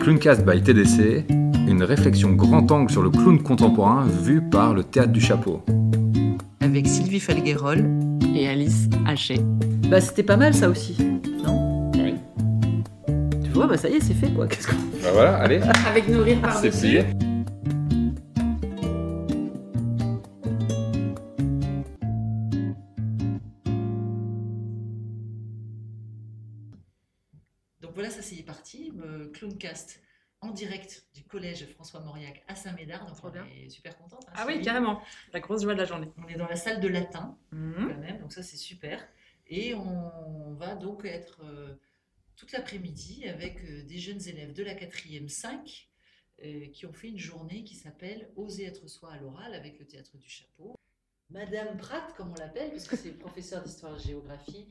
Clowncast by TDC, une réflexion grand angle sur le clown contemporain vu par le Théâtre du Chapeau. Avec Sylvie Falguerol et Alice Haché. Bah c'était pas mal ça aussi, non? Oui. Tu vois, bah ça y est, c'est fait quoi. Qu'est-ce qu'on... Bah voilà, allez, Avec nos rires c'est par-dessus. plié. Donc voilà, ça c'est parti, Clowncast en direct du collège François Mauriac à Saint-Médard. Donc Trop on bien. est super contente. Ah oui, carrément. La grosse joie de la journée. On est dans la salle de latin Mhm. quand même, donc ça c'est super. Et on va donc être toute l'après-midi avec des jeunes élèves de la 4e 5 qui ont fait une journée qui s'appelle Oser être soi à l'oral avec le Théâtre du Chapeau. Madame Pratt, comme on l'appelle, parce que c'est professeur d'histoire-géographie,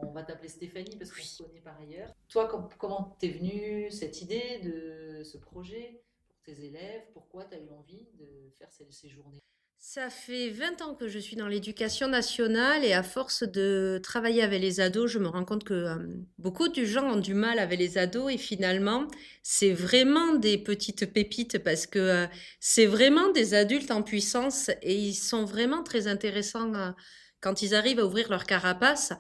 on va t'appeler Stéphanie parce qu'on se connaît par ailleurs. Toi, comment t'es venue cette idée de ce projet pour tes élèves? Pourquoi tu as eu envie de faire ces journées? Ça fait 20 ans que je suis dans l'éducation nationale et à force de travailler avec les ados, je me rends compte que beaucoup de gens ont du mal avec les ados et finalement, c'est vraiment des petites pépites parce que c'est vraiment des adultes en puissance et ils sont vraiment très intéressants quand ils arrivent à ouvrir leur carapace.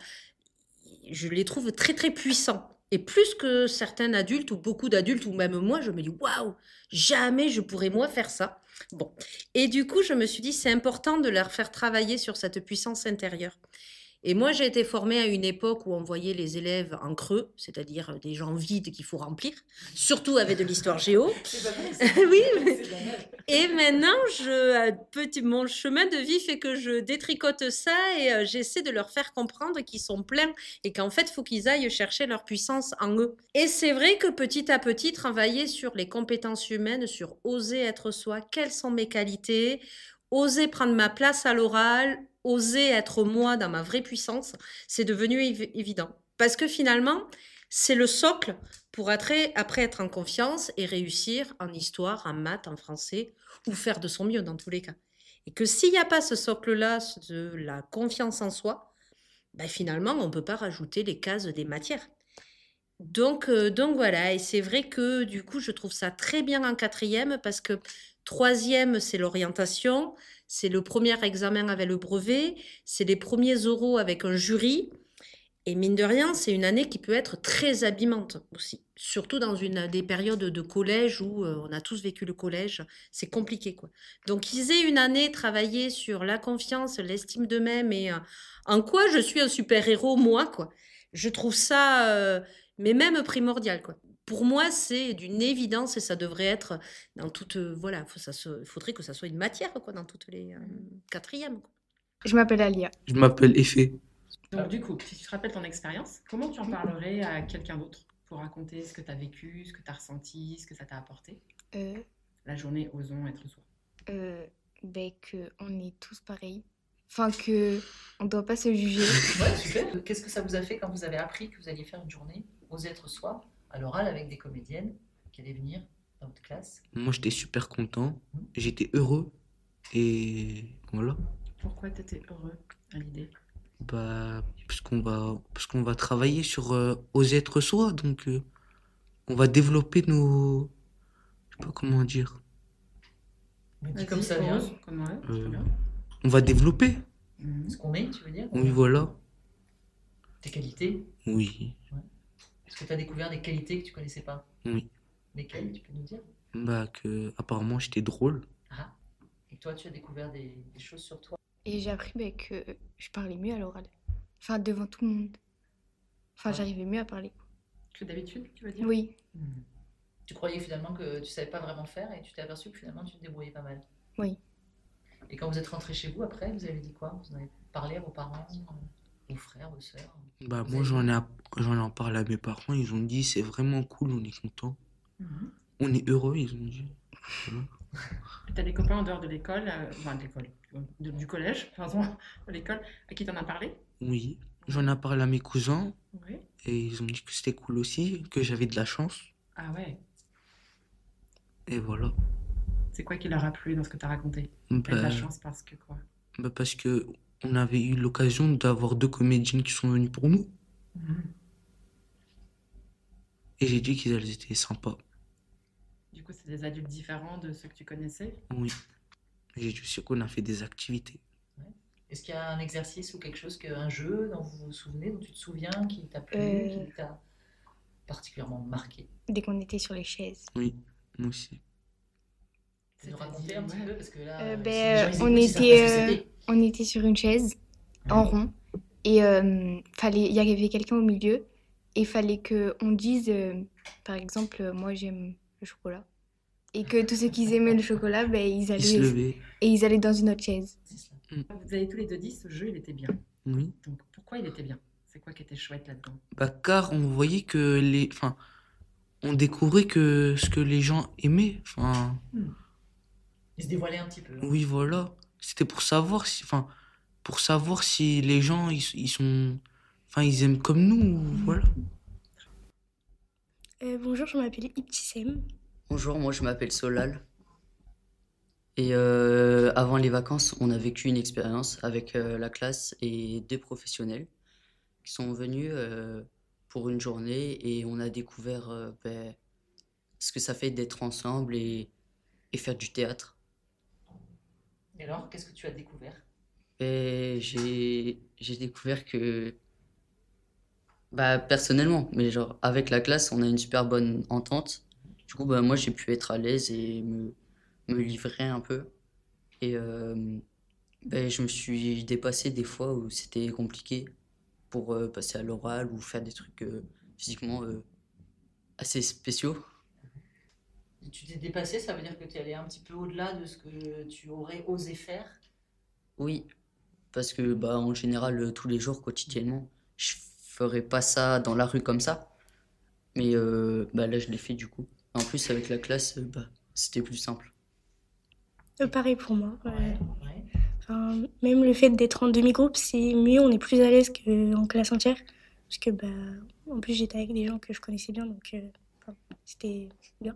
Je les trouve très très puissants. Et plus que certains adultes ou beaucoup d'adultes ou même moi, je me dis waouh, jamais je pourrais moi faire ça. Bon, et du coup, je me suis dit c'est important de leur faire travailler sur cette puissance intérieure. Et moi, j'ai été formée à une époque où on voyait les élèves en creux, c'est-à-dire des gens vides qu'il faut remplir, surtout avec de l'histoire géo. C'est pas mal, Oui, c'est dommage. Et maintenant, mon chemin de vie fait que je détricote ça et j'essaie de leur faire comprendre qu'ils sont pleins et qu'en fait, il faut qu'ils aillent chercher leur puissance en eux. Et c'est vrai que petit à petit, travailler sur les compétences humaines, sur oser être soi, quelles sont mes qualités, oser prendre ma place à l'oral, oser être moi dans ma vraie puissance, c'est devenu évident. Parce que finalement, c'est le socle pour après être en confiance et réussir en histoire, en maths, en français, ou faire de son mieux dans tous les cas. Et que s'il n'y a pas ce socle-là de la confiance en soi, ben finalement, on ne peut pas rajouter les cases des matières. Donc voilà, et c'est vrai que du coup, je trouve ça très bien en 4e parce que 3e, c'est l'orientation, c'est le premier examen avec le brevet, c'est les premiers oraux avec un jury. Et mine de rien, c'est une année qui peut être très abîmante aussi. Surtout dans des périodes de collège où on a tous vécu le collège, c'est compliqué quoi. Donc qu'ils aient une année travaillée sur la confiance, l'estime d'eux-mêmes et en quoi je suis un super-héros moi quoi. Je trouve ça mais même primordial quoi. Pour moi, c'est d'une évidence et ça devrait être dans toute voilà, faudrait que ça soit une matière quoi dans toutes les 4e quoi. Je m'appelle Alia. Je m'appelle Effet. Donc du coup, si tu te rappelles ton expérience, comment tu en parlerais à quelqu'un d'autre pour raconter ce que tu as vécu, ce que tu as ressenti, ce que ça t'a apporté? Euh, La journée Osons être soi. qu'on est tous pareils. Enfin, qu'on ne doit pas se juger. Ouais, super. Qu'est-ce que ça vous a fait quand vous avez appris que vous alliez faire une journée Oser être soi à l'oral avec des comédiennes qui allaient venir dans votre classe? Moi, j'étais super content. J'étais heureux. Et voilà. Pourquoi tu étais heureux à l'idée? Parce qu'on va travailler sur oser être soi. Donc, on va développer nos... Je sais pas comment dire. Mais dis Vas-y, comme ça vient. ose, comme ouais, Euh, très bien. On va développer. Ce qu'on est, tu veux dire? Oui, voilà. Tes qualités? Oui. Est-ce que tu as découvert des qualités que tu connaissais pas? Oui. Lesquelles, tu peux nous dire? Apparemment, j'étais drôle. Ah. Et toi, tu as découvert des choses sur toi? Et j'ai appris que je parlais mieux à l'oral. Enfin, devant tout le monde. Enfin, Ouais. j'arrivais mieux à parler. Que d'habitude, tu veux dire? Oui, Tu croyais finalement que tu savais pas vraiment faire et tu t'es aperçu que finalement tu te débrouillais pas mal. oui. Et quand vous êtes rentré chez vous après, vous avez dit quoi? Vous en avez parlé à vos parents, vos frères, vos sœurs? Moi, j'en ai parlé à mes parents. Ils ont dit, c'est vraiment cool, on est content. Mhm. On est heureux, ils ont dit. Voilà. Tu as des copains en dehors de l'école, enfin de l'école, du collège, pardon, de l'école, à qui t'en as parlé? Oui. J'en ai parlé à mes cousins. Oui. Et ils ont dit que c'était cool aussi, que j'avais de la chance. Ah ouais. Et voilà. C'est quoi qui leur a plu dans ce que tu as raconté? T'as de la Bah, chance parce que quoi? parce que on avait eu l'occasion d'avoir 2 comédiennes qui sont venues pour nous. Mhm. Et j'ai dit qu'elles étaient sympas. coup, c'est des adultes différents de ceux que tu connaissais. Oui. Et je sais qu'on a fait des activités. Ouais. Est-ce qu'il y a un exercice ou quelque chose, un jeu dont vous vous souvenez, dont tu te souviens, qui t'a plu, Euh, qui t'a particulièrement marqué? Dès qu'on était sur les chaises. Oui, moi aussi. Tu peux nous C'est-à-dire, raconter un petit ouais. peu, parce que là, si les Ben, gens ils on écoutent, ils savent pas ce que était, c'était. on était sur une chaise en rond et il y avait quelqu'un au milieu et il fallait que on dise, par exemple, moi j'aime le chocolat et que tous ceux qui aimaient le chocolat, ben, Il se levait. ils allaient dans une autre chaise. C'est cela. Vous avez tous les deux dit, ce jeu, il était bien. Oui. Donc, pourquoi il était bien? C'est quoi qui était chouette là-dedans? Bah, car on voyait que enfin, on découvrait que ce que les gens aimaient. Enfin, Ils se dévoilaient un petit peu. oui, voilà. C'était pour savoir si les gens, ils aiment comme nous, voilà. Bonjour, je m'appelle Ibtissem. Bonjour, moi je m'appelle Solal. Et avant les vacances, on a vécu une expérience avec la classe et deux professionnels qui sont venus pour une journée et on a découvert ce que ça fait d'être ensemble et faire du théâtre. Et alors, qu'est-ce que tu as découvert? Et j'ai découvert que, bah, personnellement, mais genre avec la classe, on a une super bonne entente. Du coup, bah, moi j'ai pu être à l'aise et me livrer un peu. Et ben, je me suis dépassé des fois où c'était compliqué pour passer à l'oral ou faire des trucs physiquement assez spéciaux. Et tu t'es dépassé, ça veut dire que tu es allé un petit peu au-delà de ce que tu aurais osé faire? Oui, parce que bah, en général, tous les jours, quotidiennement, je ferais pas ça dans la rue comme ça. Mais bah, là, je l'ai fait du coup. En plus, avec la classe, bah, c'était plus simple. Pareil pour moi. Ouais, ouais. Enfin, même le fait d'être en demi-groupe, c'est mieux, on est plus à l'aise qu'en classe entière. Parce que, bah, en plus, j'étais avec des gens que je connaissais bien, donc enfin, c'était bien.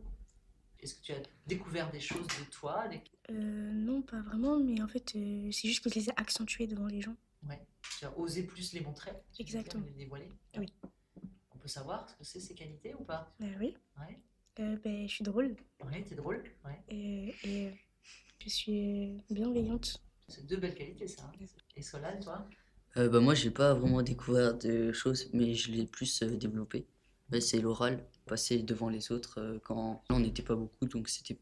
Est-ce que tu as découvert des choses de toi? Non, pas vraiment, mais en fait, c'est juste que je les ai accentués devant les gens. Ouais. Tu as osé plus les montrer? Tu veux dire, Exactement. les dévoiler? Oui. On peut savoir ce que c'est, ces qualités ou pas? Oui, Ouais. ben, je suis drôle Ouais, t'es drôle. Ouais. et je suis bienveillante. C'est deux belles qualités, ça. Hein. Et Solal, toi? Bah, moi, j'ai pas vraiment découvert de choses, mais je l'ai plus développé. Bah, c'est l'oral, passer devant les autres quand on n'était pas beaucoup, donc c'était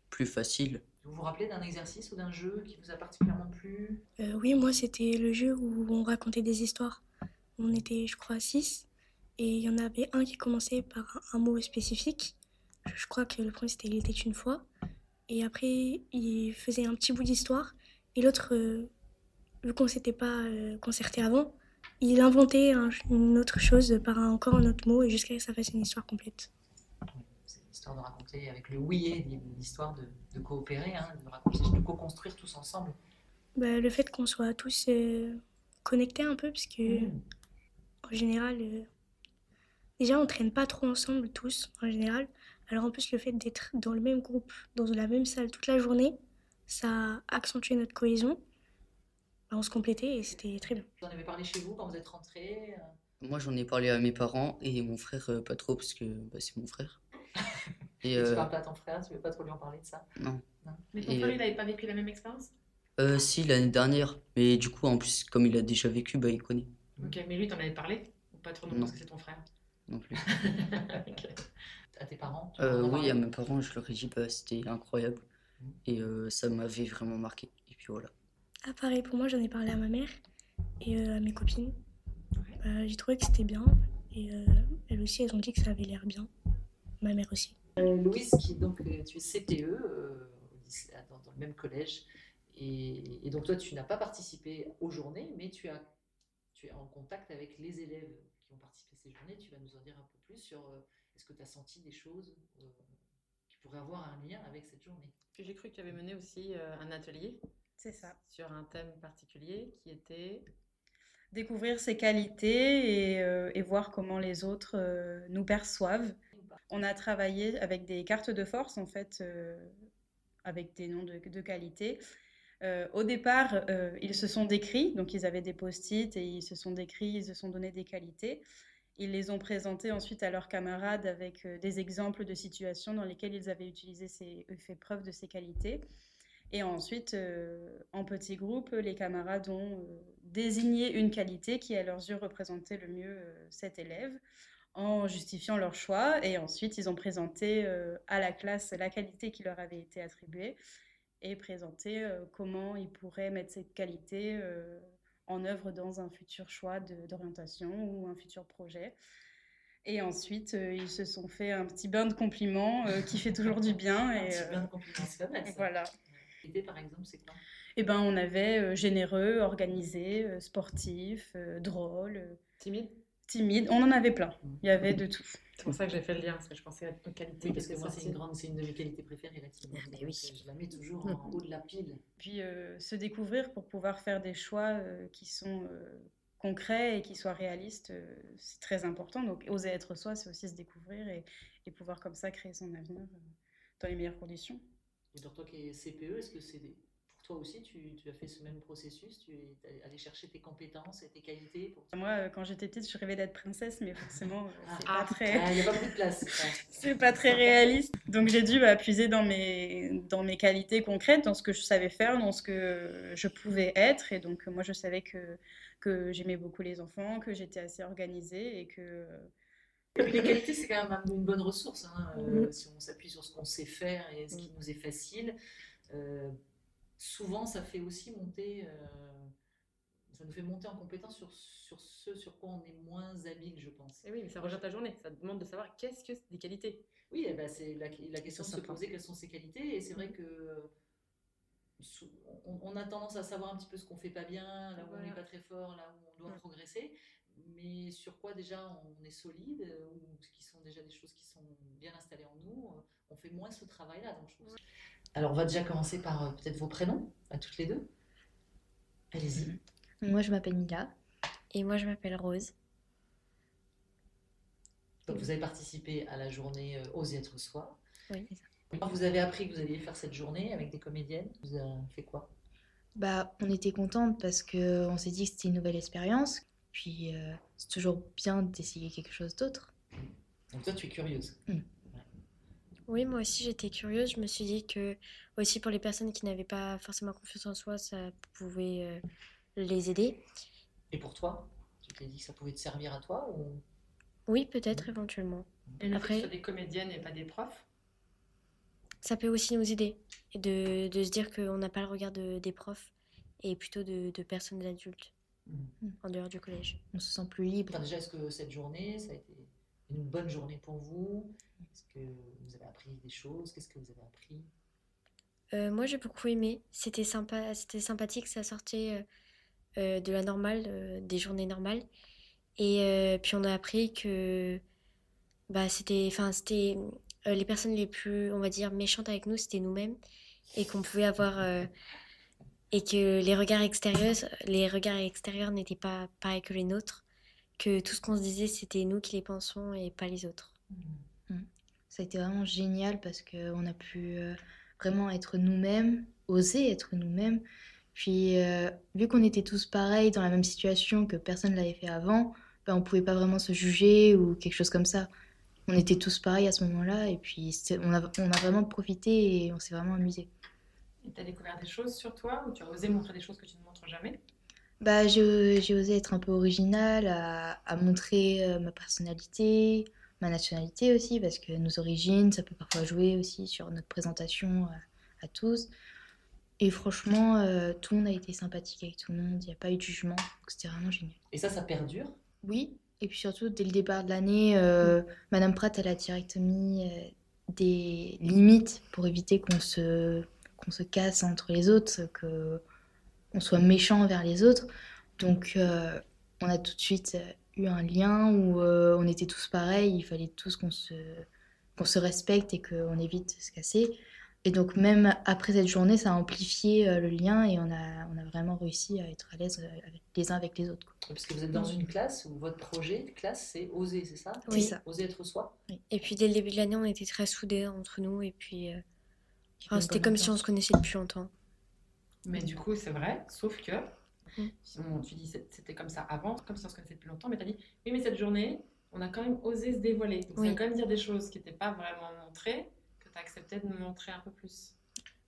plus facile. Vous vous rappelez d'un exercice ou d'un jeu qui vous a particulièrement plu? Oui, moi, c'était le jeu où on racontait des histoires. On était, je crois, 6. Et il y en avait un qui commençait par un mot spécifique. Je crois que le premier, c'était Il était une fois. Et après, il faisait un petit bout d'histoire. Et l'autre, vu qu'on ne s'était pas concerté avant, il inventait une autre chose par encore un autre mot et jusqu'à ce que ça fasse une histoire complète. C'est l'histoire de raconter avec le oui et l'histoire de coopérer, hein, de raconter, de co-construire tous ensemble. Bah, le fait qu'on soit tous connectés un peu, parce que en général, déjà on traîne pas trop ensemble tous, en général. Alors en plus, le fait d'être dans le même groupe, dans la même salle toute la journée, ça a accentué notre cohésion. Bah, on se complétait et c'était très bien. Vous en avez parlé chez vous quand vous êtes rentrés? Moi, j'en ai parlé à mes parents et mon frère, pas trop, parce que bah, c'est mon frère. Et Et tu parles pas à ton frère, tu veux pas trop lui en parler de ça? non. Mais ton Et, frère, il n'avait pas vécu la même expérience? Si, l'année dernière. Mais du coup, en plus, comme il a déjà vécu, bah, il connaît. Ok, mais lui, t'en avais parlé? Ou pas trop, non, Non. parce que c'est ton frère. Non plus. Ok. À tes parents? Tu leur en as Oui, parlé? à mes parents, je leur ai dit, bah, c'était incroyable. Et ça m'avait vraiment marqué. Et puis voilà. Ah, pareil, pour moi, j'en ai parlé à ma mère et à mes copines. J'ai trouvé que c'était bien et elles aussi, elles ont dit que ça avait l'air bien. Ma mère aussi. Louise, donc, tu es CPE dans le même collège. Et donc, toi, tu n'as pas participé aux journées, mais tu es en contact avec les élèves qui ont participé à ces journées. Tu vas nous en dire un peu plus sur est-ce que tu as senti des choses qui pourraient avoir un lien avec cette journée? Puis j'ai cru que tu avais mené aussi un atelier. C'est ça. Sur un thème particulier qui était... Découvrir ses qualités et voir comment les autres nous perçoivent. On a travaillé avec des cartes de force, en fait, avec des noms de qualité. Au départ, ils se sont décrits, donc ils avaient des post-it et ils se sont décrits, ils se sont donné des qualités. Ils les ont présentés ensuite à leurs camarades avec des exemples de situations dans lesquelles ils avaient fait preuve de ces qualités. Et ensuite, en petits groupes, les camarades ont désigné une qualité qui, à leurs yeux, représentait le mieux cet élève, en justifiant leur choix. Et ensuite, ils ont présenté à la classe la qualité qui leur avait été attribuée et présenté comment ils pourraient mettre cette qualité en œuvre dans un futur choix d'orientation ou un futur projet. Et ensuite, ils se sont fait un petit bain de compliments qui fait toujours du bien. Un petit bain de compliments, c'est pas mal ça. Voilà. L'idée, par exemple, c'est quoi? Eh ben, on avait généreux, organisé, sportif, drôle, timide. On en avait plein. Il y avait de tout. C'est pour ça que j'ai fait le lien, parce que je pensais à nos qualités. Oui, parce que moi, c'est une de mes qualités préférées, la timidité. Mais oui. Je la mets toujours en haut de la pile. Puis se découvrir pour pouvoir faire des choix qui sont concrets et qui soient réalistes, c'est très important. Donc, oser être soi, c'est aussi se découvrir et pouvoir comme ça créer son avenir dans les meilleures conditions. Et pour toi qui es CPE, est-ce que pour toi aussi, tu as fait ce même processus? Tu es allé chercher tes compétences et tes qualités Moi, quand j'étais petite, je rêvais d'être princesse, mais forcément, c'est pas très... Il n'y a pas beaucoup de place. C'est pas très réaliste. Donc, j'ai dû puiser dans mes qualités concrètes, dans ce que je savais faire, dans ce que je pouvais être. Et donc, moi, je savais que j'aimais beaucoup les enfants, que j'étais assez organisée et que... Les qualités, c'est quand même une bonne ressource. Si on s'appuie sur ce qu'on sait faire et ce qui nous est facile, souvent ça fait aussi monter, ça nous fait monter en compétence sur ce sur quoi on est moins habile, je pense. Et oui, mais ça rejoint ta journée. Ça demande de savoir qu'est-ce que des qualités. Oui, eh ben, c'est la question de se poser quelles sont ses qualités. Et c'est vrai que on a tendance à savoir un petit peu ce qu'on fait pas bien, là où on n'est pas très fort, là où on doit progresser. Mais sur quoi déjà on est solide, ou qui sont déjà des choses qui sont bien installées en nous, on fait moins ce travail-là. Donc je trouve. Alors on va déjà commencer par peut-être vos prénoms, à toutes les deux. Allez-y. Moi je m'appelle Mila. Et moi je m'appelle Rose. Donc vous avez participé à la journée Oser être soi. Oui, c'est ça. Quand vous avez appris que vous alliez faire cette journée avec des comédiennes, vous avez fait quoi? On était contente parce qu'on s'est dit que c'était une nouvelle expérience. Puis c'est toujours bien d'essayer quelque chose d'autre. Donc toi, tu es curieuse. Oui, moi aussi j'étais curieuse. Je me suis dit que aussi pour les personnes qui n'avaient pas forcément confiance en soi, ça pouvait les aider. Et pour toi, tu t'es dit que ça pouvait te servir à toi ou... Oui, peut-être éventuellement. Et le fait que Après, ce soit des comédiennes et pas des profs. ça peut aussi nous aider et de se dire qu'on n'a pas le regard des profs et plutôt de personnes adultes en dehors du collège. On se sent plus libre. Enfin, déjà, est-ce que cette journée, ça a été une bonne journée pour vous? Est-ce que vous avez appris des choses? Qu'est-ce que vous avez appris? Moi, j'ai beaucoup aimé. C'était sympa, c'était sympathique. Ça sortait de la normale, des journées normales. Et puis, on a appris que c'était les personnes les plus, on va dire, méchantes avec nous, c'était nous-mêmes. Et qu'on pouvait avoir... et que les regards extérieurs n'étaient pas pareils que les nôtres. Que tout ce qu'on se disait, c'était nous qui les pensons et pas les autres. Ça a été vraiment génial parce qu'on a pu vraiment être nous-mêmes, oser être nous-mêmes. Puis, vu qu'on était tous pareils, dans la même situation, que personne ne l'avait fait avant, on ne pouvait pas vraiment se juger ou quelque chose comme ça. On était tous pareils à ce moment-là et puis on a vraiment profité et on s'est vraiment amusés. Et tu as découvert des choses sur toi ou tu as osé montrer des choses que tu ne montres jamais? J'ai osé être un peu originale, à montrer ma personnalité, ma nationalité aussi, parce que nos origines, ça peut parfois jouer aussi sur notre présentation à tous. Et franchement, tout le monde a été sympathique avec tout le monde, il n'y a pas eu de jugement, donc c'était vraiment génial. Et ça perdure? Oui, et puis surtout, dès le départ de l'année, Madame Pratt, elle a direct mis des limites pour éviter qu'on se casse entre les autres, qu'on soit méchant envers les autres. Donc, on a tout de suite eu un lien où on était tous pareils, il fallait tous qu'on se respecte et qu'on évite de se casser. Et donc, même après cette journée, ça a amplifié le lien et on a vraiment réussi à être à l'aise les uns avec les autres. Parce que vous êtes dans une classe où votre projet de classe, c'est oser, c'est ça? Oui. C'est ça. Oser être soi? Oui. Et puis, dès le début de l'année, on était très soudés entre nous. Et puis, c'était bonne comme si on se connaissait depuis longtemps. Mais du coup, c'est vrai, sauf que tu dis c'était comme ça avant, comme si on se connaissait depuis longtemps, mais tu as dit oui, mais cette journée, on a quand même osé se dévoiler. Donc, ça Oui. veut quand même dire des choses qui n'étaient pas vraiment montrées, que tu as accepté de montrer un peu plus.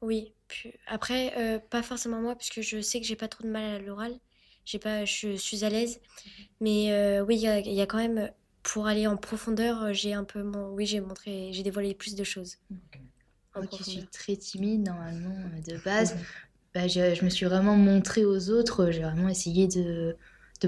Oui, puis après, pas forcément moi, puisque je sais que j'ai pas trop de mal à l'oral. Je suis à l'aise. Mais oui, il y a quand même, pour aller en profondeur, oui, j'ai dévoilé plus de choses en Moi qui suis profondeur. très timide normalement de base, bah, je me suis vraiment montrée aux autres. J'ai vraiment essayé de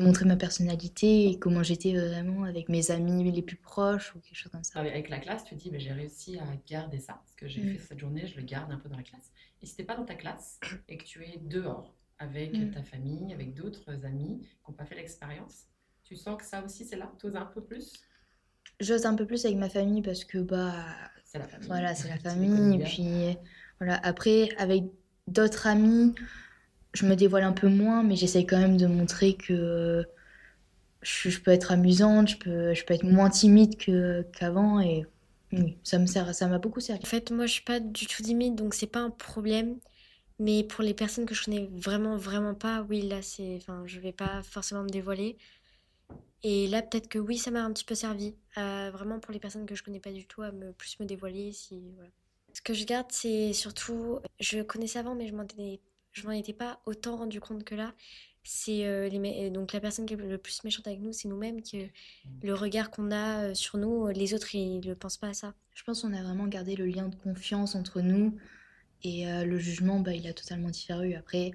montrer ma personnalité et comment j'étais vraiment avec mes amis les plus proches ou quelque chose comme ça. Avec la classe, tu te dis, mais j'ai réussi à garder ça. Ce que j'ai fait cette journée, je le garde un peu dans la classe. Et si t'es pas dans ta classe et que tu es dehors avec ta famille, avec d'autres amis qui n'ont pas fait l'expérience, tu sens que ça aussi, c'est là, tu oses un peu plus. J'ose un peu plus avec ma famille parce que bah C'est la famille. voilà, c'est la Tu les famille. connais Et bien. puis voilà, après avec d'autres amis, je me dévoile un peu moins, mais j'essaye quand même de montrer que je peux être amusante, je peux être moins timide qu'avant et oui, ça m'a beaucoup servi. En fait, moi, je suis pas du tout timide, donc c'est pas un problème. Mais pour les personnes que je connais vraiment, vraiment pas, oui, là, enfin, je vais pas forcément me dévoiler. Et là, peut-être que oui, ça m'a un petit peu servi. Vraiment, pour les personnes que je connais pas du tout, plus me dévoiler. Voilà. Ce que je garde, c'est surtout, je connaissais avant, mais je m'en étais pas autant rendu compte que là. C'est donc la personne qui est le plus méchante avec nous, c'est nous-mêmes, que le regard qu'on a sur nous, les autres, ils ne pensent pas à ça. Je pense qu'on a vraiment gardé le lien de confiance entre nous et le jugement, bah, il a totalement disparu. Après,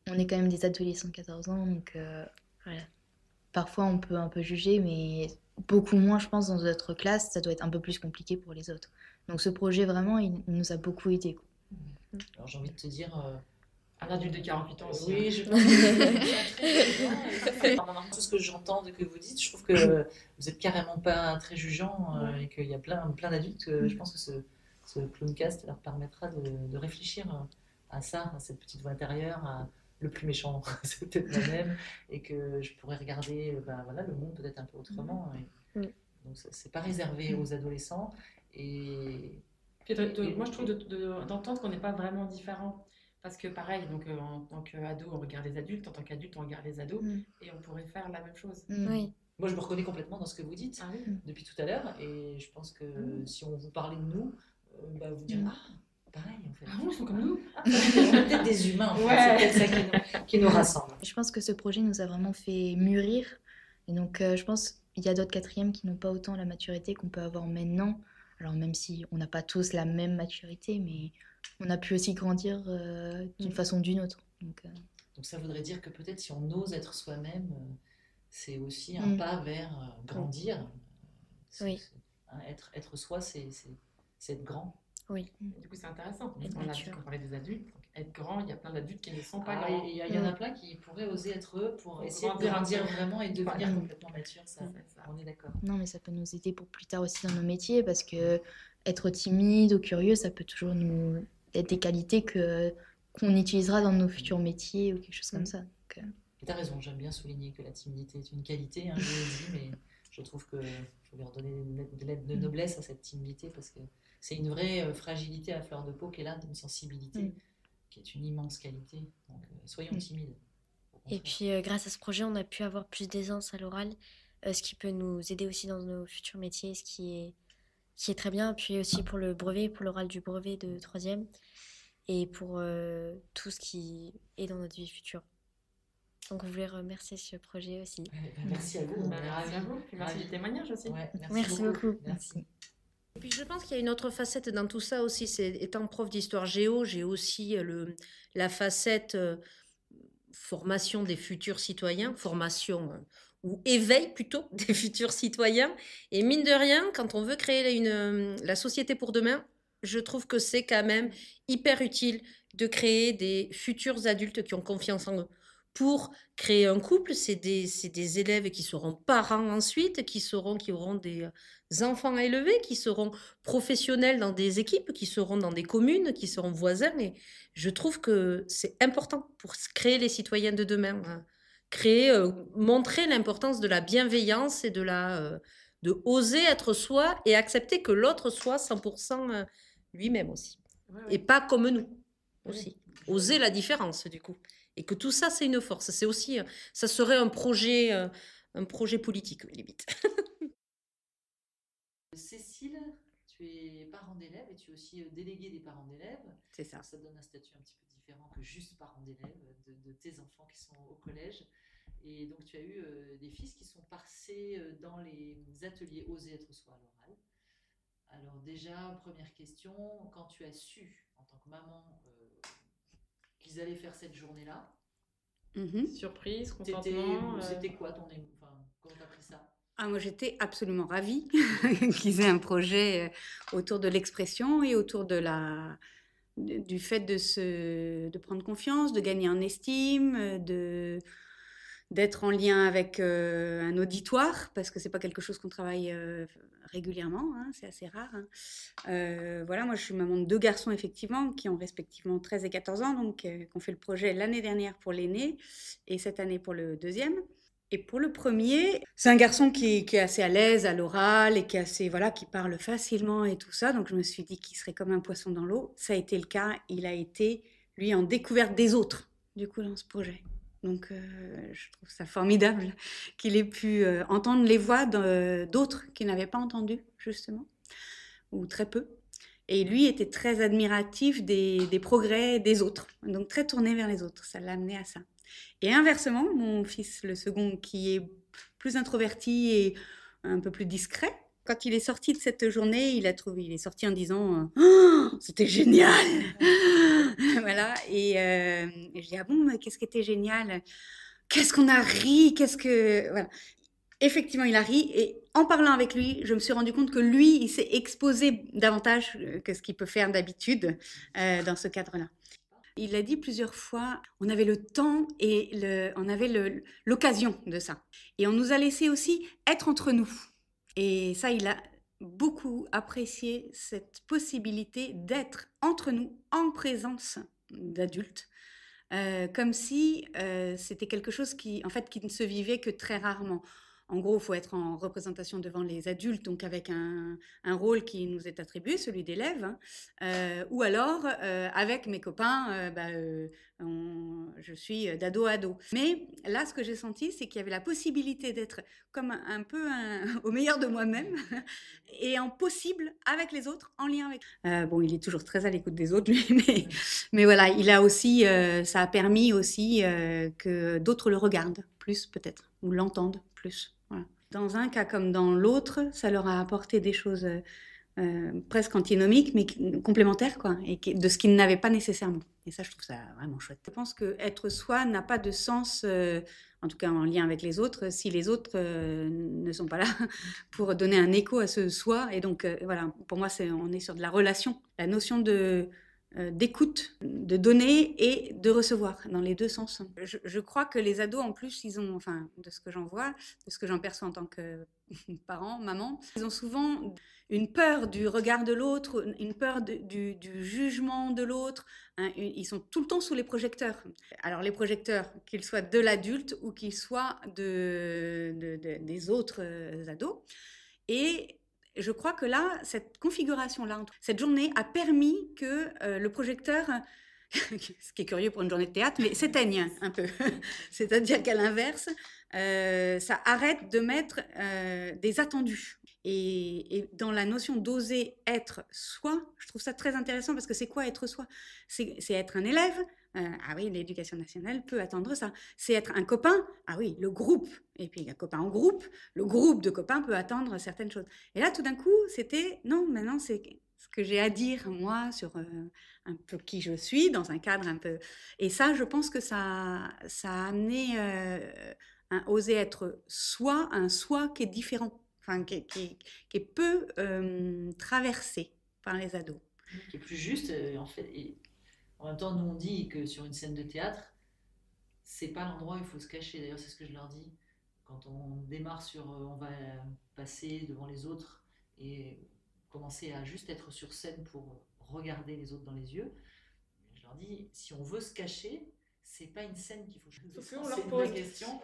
on est quand même des adolescents de 14 ans, donc voilà. Parfois on peut un peu juger, mais beaucoup moins, je pense, dans notre classe, ça doit être un peu plus compliqué pour les autres. Donc ce projet, vraiment, il nous a beaucoup aidé. Alors j'ai envie de te dire, Un adulte de 48 ans aussi. oui, hein. je pense que c'est très jugeant, et ça, pendant tout ce que j'entends et que vous dites, je trouve que vous êtes carrément pas très jugeant et qu'il y a plein d'adultes. Je pense que ce Clowncast leur permettra de réfléchir à ça, à cette petite voix intérieure, à le plus méchant, c'est peut-être moi-même, et que je pourrais regarder voilà, le monde peut-être un peu autrement. Donc c'est pas réservé aux adolescents. Et Moi, je trouve d'entendre qu'on n'est pas vraiment différents. Parce que pareil, donc, en tant qu'ado, on regarde les adultes, en tant qu'adulte, on regarde les ados, et on pourrait faire la même chose. Oui. Moi, je me reconnais complètement dans ce que vous dites Ah oui. depuis tout à l'heure, et je pense que si on vous parlait de nous, vous direz pareil en fait. Ah bon, ils sont comme nous. On est peut-être des humains en fait. Ouais. C'est peut-être ça qui nous rassemble. Je pense que ce projet nous a vraiment fait mûrir. Et donc, je pense qu'il y a d'autres quatrièmes qui n'ont pas autant la maturité qu'on peut avoir maintenant. Alors, même si on n'a pas tous la même maturité, mais on a pu aussi grandir d'une façon ou d'une autre. Donc ça voudrait dire que peut-être si on ose être soi-même, c'est aussi un pas vers grandir. Oui. Être soi, c'est être grand. Oui. Du coup, c'est intéressant. Être On a dit mature. qu'on parlait des adultes. Donc, être grand, il y a plein d'adultes qui ne sont pas Ah, grands. il y en a plein qui pourraient oser être eux pour essayer de grandir un grandir peu. vraiment et devenir Voilà. complètement mature. Ça, C'est ça. on est d'accord. non, mais ça peut nous aider pour plus tard aussi dans nos métiers, parce que être timide ou curieux, ça peut toujours nous être des qualités qu'on utilisera dans nos futurs métiers ou quelque chose comme ça. Donc, Et tu as raison, j'aime bien souligner que la timidité est une qualité, je l'ai dit, mais je trouve qu'il faut lui redonner de l'aide de noblesse à cette timidité, parce que c'est une vraie fragilité à fleur de peau qu'elle a, une sensibilité qui est une immense qualité. Donc soyons timides. Et puis, grâce à ce projet, on a pu avoir plus d'aisance à l'oral, ce qui peut nous aider aussi dans nos futurs métiers, ce qui est très bien. Puis aussi pour le brevet, pour l'oral du brevet de 3e, et pour tout ce qui est dans notre vie future. Donc, on voulait remercier ce projet aussi. Merci à vous. On est Merci à ravis. vous. Puis merci du témoignage aussi. Ouais, Merci beaucoup. Merci. Et puis je pense qu'il y a une autre facette dans tout ça aussi, c'est étant prof d'histoire géo, j'ai aussi la facette formation des futurs citoyens, formation ou éveil plutôt des futurs citoyens. Et mine de rien, quand on veut créer la société pour demain, je trouve que c'est quand même hyper utile de créer des futurs adultes qui ont confiance en eux. Pour créer un couple, c'est des élèves qui seront parents ensuite, qui auront des enfants à élever, qui seront professionnels dans des équipes, qui seront dans des communes, qui seront voisins. Et je trouve que c'est important pour créer les citoyens de demain. Montrer l'importance de la bienveillance et de oser être soi et accepter que l'autre soit 100% lui-même aussi. Et pas comme nous aussi. Oser la différence du coup. Et que tout ça, c'est une force. C'est aussi, ça serait un projet politique, limite. Cécile, tu es parent d'élèves et tu es aussi déléguée des parents d'élèves. C'est ça. Ça donne un statut un petit peu différent que juste parent d'élèves de tes enfants qui sont au collège. Et donc tu as eu des fils qui sont passés dans les ateliers Oser être soi à l'oral. Alors déjà, première question, quand tu as su en tant que maman qu'ils allaient faire cette journée-là, surprise, contentement. C'était quoi ton enfin, comment t'as pris ça? Ah, moi, j'étais absolument ravie qu'ils aient un projet autour de l'expression et autour du fait de prendre confiance, de gagner en estime, d'être en lien avec un auditoire, parce que c'est pas quelque chose qu'on travaille régulièrement, hein, c'est assez rare. Hein. Voilà, moi je suis maman de 2 garçons effectivement, qui ont respectivement 13 et 14 ans, donc qui ont fait le projet l'année dernière pour l'aîné et cette année pour le deuxième. Et pour le premier, c'est un garçon qui est assez à l'aise à l'oral et qui est assez, voilà, qui parle facilement et tout ça. Donc je me suis dit qu'il serait comme un poisson dans l'eau. Ça a été le cas. Il a été, lui, en découverte des autres, du coup, dans ce projet. Donc je trouve ça formidable qu'il ait pu entendre les voix d'autres qu'il n'avait pas entendues, justement, ou très peu. Et lui était très admiratif des progrès des autres, donc très tourné vers les autres. Ça l'a amené à ça. Et inversement, mon fils, le second, qui est plus introverti et un peu plus discret, quand il est sorti de cette journée, il est sorti en disant oh, c'était génial. Voilà. Et je dis ah bon, mais qu'est-ce qui était génial? Qu'est-ce qu'on a ri? Voilà. Effectivement, il a ri et en parlant avec lui, je me suis rendu compte que lui, il s'est exposé davantage que ce qu'il peut faire d'habitude dans ce cadre-là. Il l'a dit plusieurs fois, on avait le temps et on avait l'occasion de ça. Et on nous a laissé aussi être entre nous. Et ça, il a beaucoup apprécié cette possibilité d'être entre nous en présence d'adultes. Comme si c'était quelque chose qui ne se vivait que très rarement. En gros, il faut être en représentation devant les adultes, donc avec un rôle qui nous est attribué, celui d'élève, ou alors avec mes copains, je suis d'ado à ado. Mais là, ce que j'ai senti, c'est qu'il y avait la possibilité d'être comme un peu au meilleur de moi-même et en possible avec les autres, en lien avec... bon, il est toujours très à l'écoute des autres, lui, mais voilà, il a aussi, ça a permis aussi que d'autres le regardent plus peut-être, ou l'entendent plus. Voilà. Dans un cas comme dans l'autre, ça leur a apporté des choses presque antinomiques, mais complémentaires, quoi, et de ce qu'ils n'avaient pas nécessairement. Et ça, je trouve ça vraiment chouette. Je pense qu'être soi n'a pas de sens, en tout cas en lien avec les autres, si les autres ne sont pas là pour donner un écho à ce soi. Et donc, voilà, pour moi, on est sur de la relation, la notion d'écoute, de donner et de recevoir, dans les deux sens. Je crois que les ados, en plus, ils ont, enfin, de ce que j'en vois, de ce que j'en perçois en tant que parent, maman, ils ont souvent une peur du regard de l'autre, une peur du jugement de l'autre. Hein, ils sont tout le temps sous les projecteurs. Alors les projecteurs, qu'ils soient de l'adulte ou qu'ils soient des autres ados. Et je crois que là, cette configuration-là, cette journée a permis que le projecteur, ce qui est curieux pour une journée de théâtre, mais s'éteigne un peu. C'est-à-dire qu'à l'inverse, ça arrête de mettre des attendus. Et dans la notion d'oser être soi, je trouve ça très intéressant parce que c'est quoi être soi? C'est être un élève. Ah oui, l'éducation nationale peut attendre ça. C'est être un copain. Ah oui, le groupe. Et puis, un copain en groupe. Le groupe de copains peut attendre certaines choses. Et là, tout d'un coup, c'était... Non, maintenant, c'est ce que j'ai à dire, moi, sur un peu qui je suis, dans un cadre un peu... Et ça, je pense que ça a amené un oser être soi, un soi qui est différent. Enfin, qui est peu traversé par les ados. Qui est plus juste, en fait... En même temps, nous on dit que sur une scène de théâtre, c'est pas l'endroit où il faut se cacher. D'ailleurs, c'est ce que je leur dis. Quand on démarre sur on va passer devant les autres et commencer à juste être sur scène pour regarder les autres dans les yeux, je leur dis, si on veut se cacher, c'est pas une scène qu'il faut choisir. Sauf qu'on leur pose,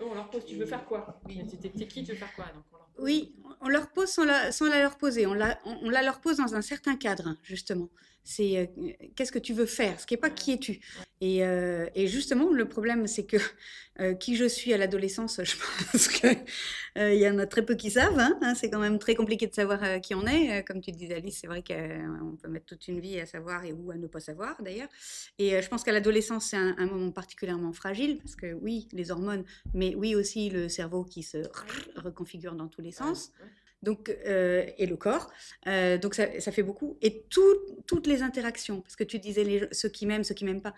on leur pose, tu veux faire quoi? Oui. T'es qui, tu veux faire quoi? Donc on leur pose. Oui, on leur pose sans la leur poser. On la leur pose dans un certain cadre, justement. c'est qu'est-ce que tu veux faire, ce qui n'est pas qui es-tu. Et justement, le problème, c'est que qui je suis à l'adolescence, je pense qu'il y en a très peu qui savent. C'est quand même très compliqué de savoir qui on est. Comme tu disais, Alice, c'est vrai qu'on peut mettre toute une vie à savoir et ou à ne pas savoir, d'ailleurs. Et je pense qu'à l'adolescence, c'est un moment particulièrement fragile, parce que oui, les hormones, mais oui aussi le cerveau qui se reconfigure dans tous les sens. Donc, et le corps. Donc ça fait beaucoup. Et toutes les interactions, parce que tu disais ceux qui m'aiment, ceux qui m'aiment pas.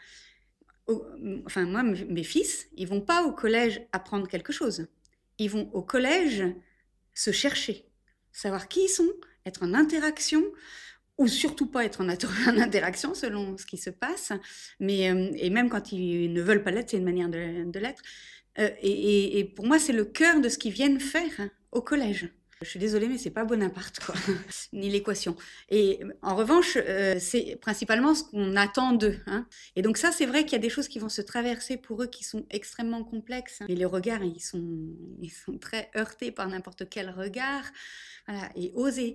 Enfin, moi, mes fils, ils vont pas au collège apprendre quelque chose. Ils vont au collège se chercher, savoir qui ils sont, être en interaction, ou surtout pas être en interaction selon ce qui se passe. Et même quand ils ne veulent pas l'être, c'est une manière de l'être. Et pour moi, c'est le cœur de ce qu'ils viennent faire au collège. Je suis désolée, mais c'est pas Bonaparte, quoi, ni l'équation. Et en revanche, c'est principalement ce qu'on attend d'eux. Et donc ça, c'est vrai qu'il y a des choses qui vont se traverser pour eux qui sont extrêmement complexes. Et les regards, ils sont très heurtés par n'importe quel regard. Voilà. Et oser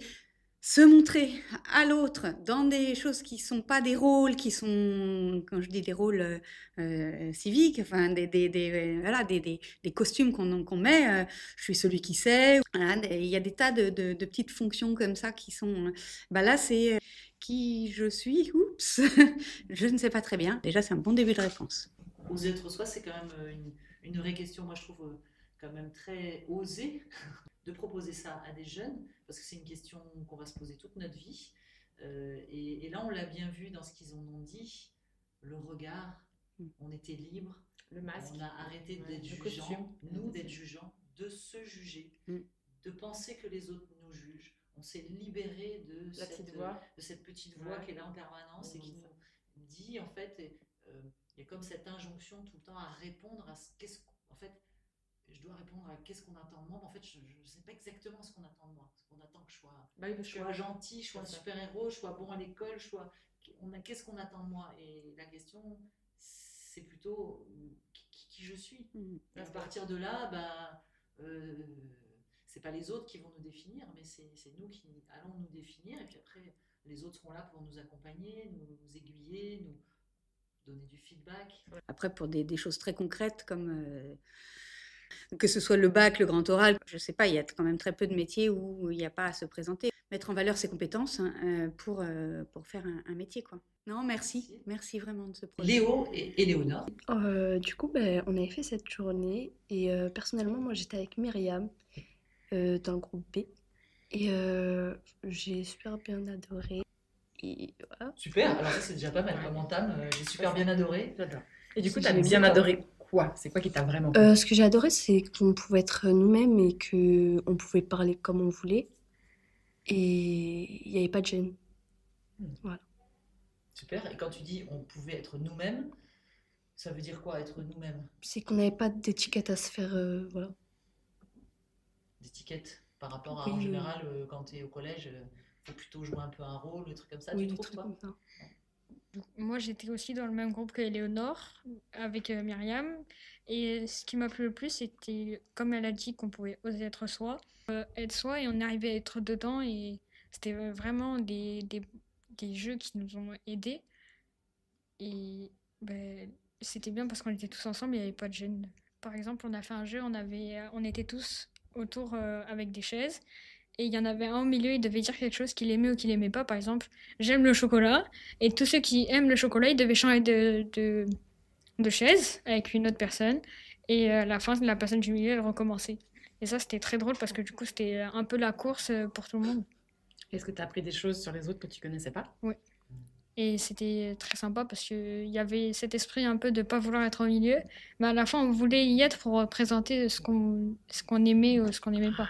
se montrer à l'autre dans des choses qui sont pas des rôles, qui sont, quand je dis des rôles civiques, enfin des costumes qu'on met, je suis celui qui sait. Voilà, il y a des tas de petites fonctions comme ça qui sont... là, c'est qui je suis, oups, je ne sais pas très bien. Déjà, c'est un bon début de réponse. Oser être soi, c'est quand même une vraie question, moi je trouve quand même très osée de proposer ça à des jeunes, parce que c'est une question qu'on va se poser toute notre vie. Et là, on l'a bien vu dans ce qu'ils en ont dit, le regard, on était libre, le masque, on a arrêté d'être jugeants, nous d'être jugeants, de se juger, de penser que les autres nous jugent. On s'est libéré de cette petite voix qui est là en permanence et qui nous dit, en fait, il y a comme cette injonction tout le temps à répondre à en fait, je dois répondre à qu'est-ce qu'on attend de moi, mais en fait, je ne sais pas exactement ce qu'on attend de moi. On attend que je sois gentil, je sois un super-héros, je sois bon à l'école, qu'est-ce qu'on attend de moi? Et la question, c'est plutôt qui je suis. Et à partir de là, c'est pas les autres qui vont nous définir, mais c'est nous qui allons nous définir. Et puis après, les autres seront là pour nous accompagner, nous aiguiller, nous donner du feedback. Après, pour des choses très concrètes comme... que ce soit le bac, le grand oral, je ne sais pas, il y a quand même très peu de métiers où il n'y a pas à se présenter. Mettre en valeur ses compétences pour faire un métier, quoi. Non, merci vraiment de ce projet. Léo et Léonore. Du coup, on avait fait cette journée et personnellement, moi j'étais avec Myriam dans le groupe B et j'ai super bien adoré. Et voilà. Super, alors ça c'est déjà pas mal comme entame, j'ai super bien adoré. J'adore. Et du coup, tu as bien adoré quoi? C'est quoi qui t'a vraiment plu? Ce que j'ai adoré, c'est qu'on pouvait être nous-mêmes et qu'on pouvait parler comme on voulait. Et il n'y avait pas de gêne. Voilà. Super, et quand tu dis on pouvait être nous-mêmes, ça veut dire quoi être nous-mêmes? C'est qu'on n'avait pas d'étiquette à se faire, voilà. D'étiquette par rapport à, en général, quand tu es au collège, faut plutôt jouer un peu un rôle, des trucs comme ça, tu trouves toi? Comme ça. Moi, j'étais aussi dans le même groupe que Léonore, avec Myriam. Et ce qui m'a plu le plus, c'était, comme elle a dit, qu'on pouvait oser être soi. Être soi, et on arrivait à être dedans. Et c'était vraiment des jeux qui nous ont aidés. Et c'était bien parce qu'on était tous ensemble, il n'y avait pas de gêne. Par exemple, on a fait un jeu, on était tous autour avec des chaises. Et il y en avait un au milieu, il devait dire quelque chose qu'il aimait ou qu'il aimait pas. Par exemple, j'aime le chocolat. Et tous ceux qui aiment le chocolat, ils devaient changer de chaise avec une autre personne. Et à la fin, la personne du milieu, elle recommençait. Et ça, c'était très drôle parce que du coup, c'était un peu la course pour tout le monde. Est-ce que tu as appris des choses sur les autres que tu connaissais pas? Oui. Et c'était très sympa parce qu'il y avait cet esprit un peu de pas vouloir être au milieu. Mais à la fin, on voulait y être pour présenter ce qu'on aimait ou ce qu'on n'aimait pas.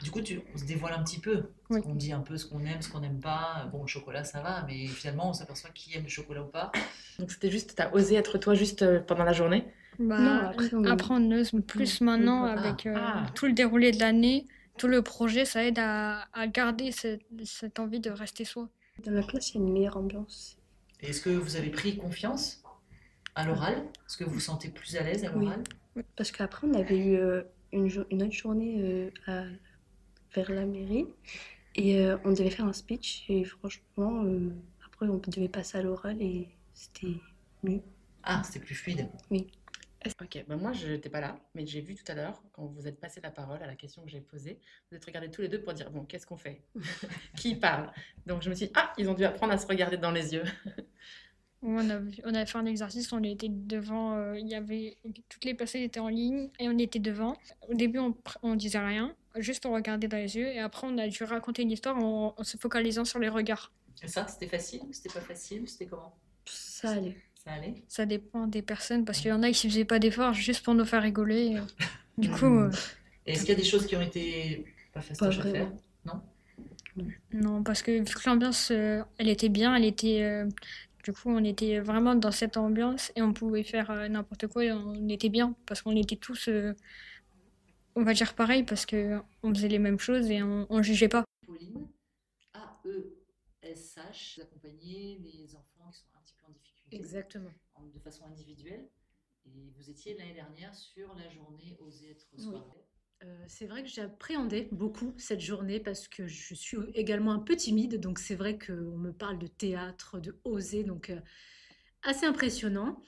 Du coup, on se dévoile un petit peu. Oui. On dit un peu ce qu'on aime, ce qu'on n'aime pas. Bon, le chocolat, ça va, mais finalement, on s'aperçoit qui aime le chocolat ou pas. Donc, c'était juste, tu as osé être toi juste pendant la journée? Non, après, on ose plus maintenant avec tout le déroulé de l'année, tout le projet, ça aide à garder cette envie de rester soi. Dans la classe, il y a une meilleure ambiance. Et est-ce que vous avez pris confiance à l'oral? Est-ce que vous vous sentez plus à l'aise à l'oral? Oui, parce qu'après, on avait eu une autre journée vers la mairie et on devait faire un speech et franchement, après après, on devait passer à l'oral et c'était mieux. Ah, c'était plus fluide. Oui. Ok, ben moi je n'étais pas là, mais j'ai vu tout à l'heure, quand vous êtes passé la parole à la question que j'ai posée, vous êtes regardés tous les deux pour dire, bon, qu'est-ce qu'on fait? Qui parle? Donc je me suis dit, ah, ils ont dû apprendre à se regarder dans les yeux. On a fait un exercice, on était devant, il y avait, toutes les personnes étaient en ligne et on était devant. Au début, on disait rien, juste on regardait dans les yeux et après on a dû raconter une histoire en se focalisant sur les regards. Et ça, c'était facile? C'était pas facile? C'était comment? Ça allait. Ça allait? Ça dépend des personnes parce qu'il y en a qui faisaient pas d'efforts juste pour nous faire rigoler. Du coup, Et est-ce qu'il y a des choses qui ont été pas fastoches à faire? Non? non, parce que vu que l'ambiance, elle était bien, elle était, du coup, on était vraiment dans cette ambiance et on pouvait faire n'importe quoi et on était bien parce qu'on était tous, on va dire pareil parce que on faisait les mêmes choses et on jugeait pas. Pauline, AESH, vous accompagnez les enfants qui sont un petit peu en difficulté. Exactement. De façon individuelle. Et vous étiez l'année dernière sur la journée Oser être soi. C'est vrai que j'ai appréhendé beaucoup cette journée parce que je suis également un peu timide, donc c'est vrai qu'on me parle de théâtre, de oser, donc assez impressionnant.